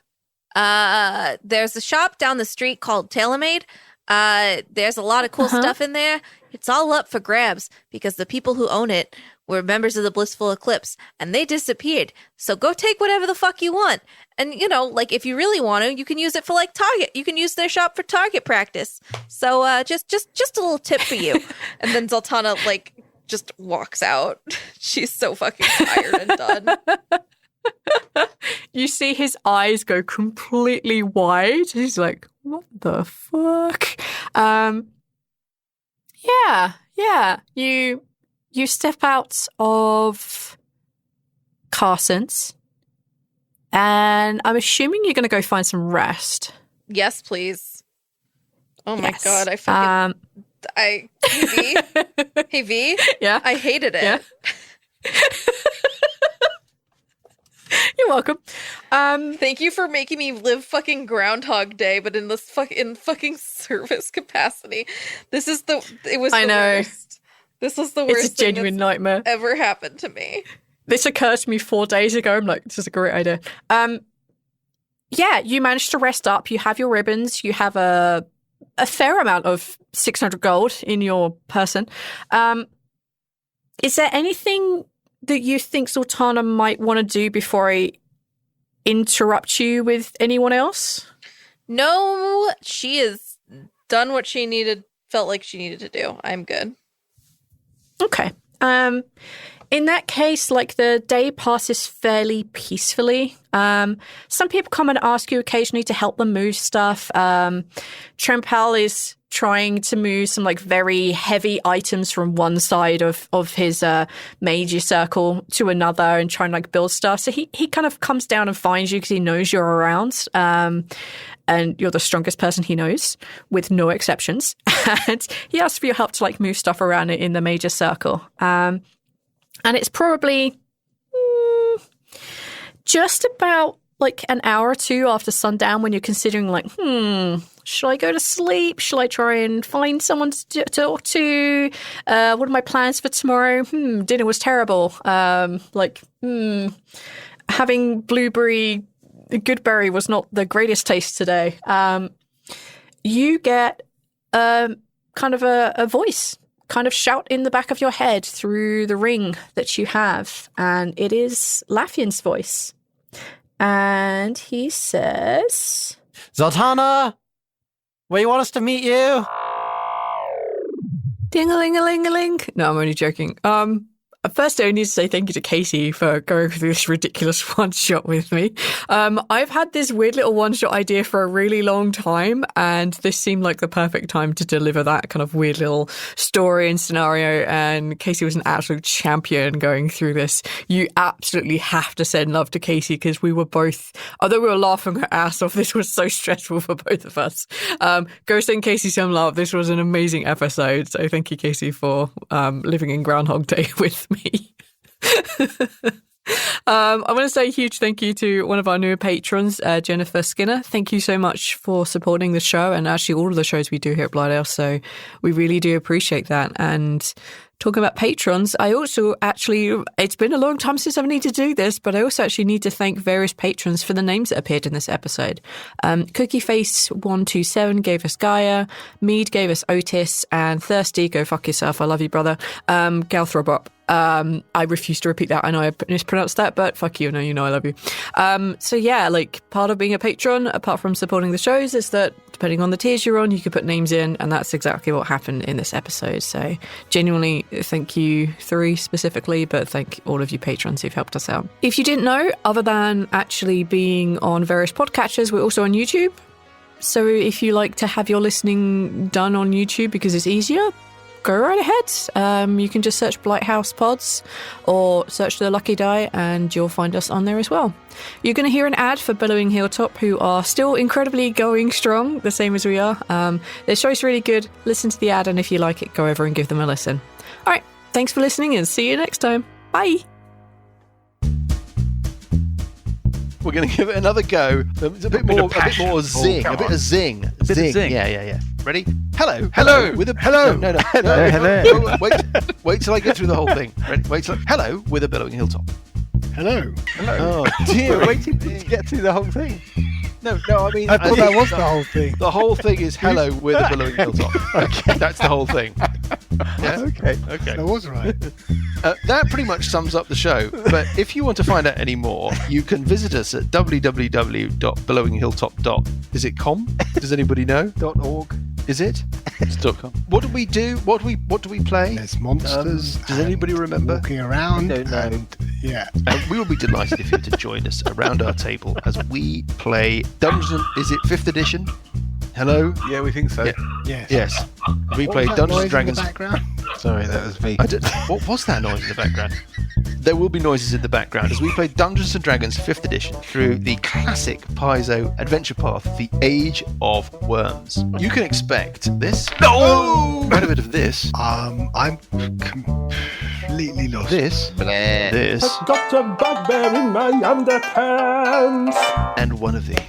Speaker 2: There's a shop down the street called TaylorMade. There's a lot of cool stuff in there. It's all up for grabs because the people who own it were members of the Blissful Eclipse and they disappeared. So go take whatever the fuck you want. And, you know, like if you really want to, you can use it for like Target. You can use their shop for Target practice. So just a little tip for you. And then Zaltanna like just walks out. She's so fucking tired and done.
Speaker 1: You see his eyes go completely wide. He's like, what the fuck? Yeah. You step out of Carson's, and I'm assuming you're going to go find some rest.
Speaker 2: Yes, please. Oh my
Speaker 1: Yes.
Speaker 2: God, hey V? Hey V?
Speaker 1: Yeah?
Speaker 2: I hated it.
Speaker 1: Yeah? You're welcome.
Speaker 2: Thank you for making me live fucking Groundhog Day, but in this fucking service capacity. It was
Speaker 1: I
Speaker 2: the
Speaker 1: know.
Speaker 2: worst. This was the worst
Speaker 1: It's a genuine
Speaker 2: thing
Speaker 1: nightmare.
Speaker 2: that's ever happened to me.
Speaker 1: This occurred to me 4 days ago. I'm like, this is a great idea. Yeah, you managed to rest up. You have your ribbons. You have a fair amount of 600 gold in your person. Is there anything that you think Zaltanna might want to do before I interrupt you with anyone else?
Speaker 2: No, she has done what felt like she needed to do. I'm good.
Speaker 1: Okay. In that case, like the day passes fairly peacefully. Some people come and ask you occasionally to help them move stuff. Trempel is trying to move some like very heavy items from one side of his major circle to another and trying to like build stuff. So he kind of comes down and finds you because he knows you're around. And you're the strongest person he knows, with no exceptions. And he asks for your help to like move stuff around in the major circle. And it's probably just about like an hour or two after sundown when you're considering like, should I go to sleep? Should I try and find someone to talk to? What are my plans for tomorrow? Dinner was terrible. Having blueberry goodberry was not the greatest taste today. You get kind of a voice kind of shout in the back of your head through the ring that you have, and it is Lafian's voice. And he says,
Speaker 3: Zaltanna, where you want us to meet you?
Speaker 1: Ding-a-ling-a-ling-a-ling. No, I'm only joking. First, I need to say thank you to Casey for going through this ridiculous one-shot with me. I've had this weird little one-shot idea for a really long time, and this seemed like the perfect time to deliver that kind of weird little story and scenario, and Casey was an absolute champion going through this. You absolutely have to send love to Casey, because we were both, although we were laughing our ass off, this was so stressful for both of us. Go send Casey some love. This was an amazing episode, so thank you, Casey, for living in Groundhog Day with me. I want to say a huge thank you to one of our newer patrons, Jennifer Skinner. Thank you so much for supporting the show and actually all of the shows we do here at Blighthouse. So we really do appreciate that. And talking about patrons, I also actually, it's been a long time since I've needed to do this, but I also actually need to thank various patrons for the names that appeared in this episode. Cookieface127 gave us Gaia, Mead gave us Otis, and Thirsty, go fuck yourself, I love you, brother, Galthrobop. I refuse to repeat that. I know I mispronounced that, but fuck you. No, you know I love you. So yeah, like part of being a patron, apart from supporting the shows, is that depending on the tiers you're on, you can put names in, and that's exactly what happened in this episode. So genuinely, thank you three specifically, but thank all of you patrons who've helped us out. If you didn't know, other than actually being on various podcatchers, we're also on YouTube. So if you like to have your listening done on YouTube because it's easier, go right ahead. You can just search Blighthouse Pods or search The Lucky Die and you'll find us on there as well. You're going to hear an ad for Billowing Hilltop, who are still incredibly going strong, the same as we are. Their show's really good. Listen to the ad, and if you like it, go over and give them a listen. All right, thanks for listening and see you next time. Bye.
Speaker 4: We're going to give it another go. It's a bit more zing. A bit of zing. Zing. Yeah. Ready? Hello. With a hello. No.
Speaker 5: Hello.
Speaker 4: Wait till I get through the whole thing. Ready? Hello with a Billowing Hilltop.
Speaker 5: Hello.
Speaker 4: Oh dear.
Speaker 3: Waiting to get through the whole thing.
Speaker 4: No. I mean,
Speaker 5: I thought that was the whole thing.
Speaker 4: The whole thing is hello with a Billowing Hilltop. Okay, that's the whole thing. Yeah?
Speaker 5: Okay.
Speaker 4: That
Speaker 5: was right.
Speaker 4: That pretty much sums up the show. But if you want to find out any more, you can visit us at www.billowinghilltop. Is it com? Does anybody know?
Speaker 3: .org.
Speaker 4: Is it? It's .com. What do we do? What do we play?
Speaker 5: There's monsters.
Speaker 4: Does anybody remember?
Speaker 5: Walking around.
Speaker 3: I don't know.
Speaker 4: And we will be delighted if you were to join us around our table as we play Dungeons. Is it 5th edition? Hello?
Speaker 3: Yeah, we think so.
Speaker 4: Yeah. Yes. We play Dungeons and Dragons.
Speaker 3: Sorry, that was me.
Speaker 4: What was that noise in the background? There will be noises in the background as we play Dungeons and Dragons 5th edition through the classic Paizo adventure path, The Age of Worms. You can expect this. Quite a bit of this.
Speaker 5: I'm completely lost.
Speaker 4: This. This.
Speaker 6: I've got a bugbear in my underpants.
Speaker 4: And one of these.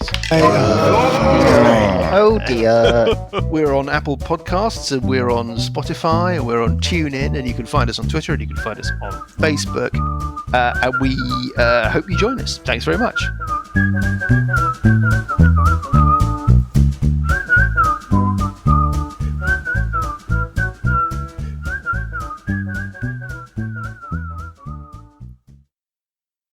Speaker 3: Oh dear.
Speaker 4: We're on Apple Podcasts, and we're on Spotify, and we're on TuneIn, and you can find us on Twitter, and you can find us on Facebook. And we hope you join us. Thanks very much.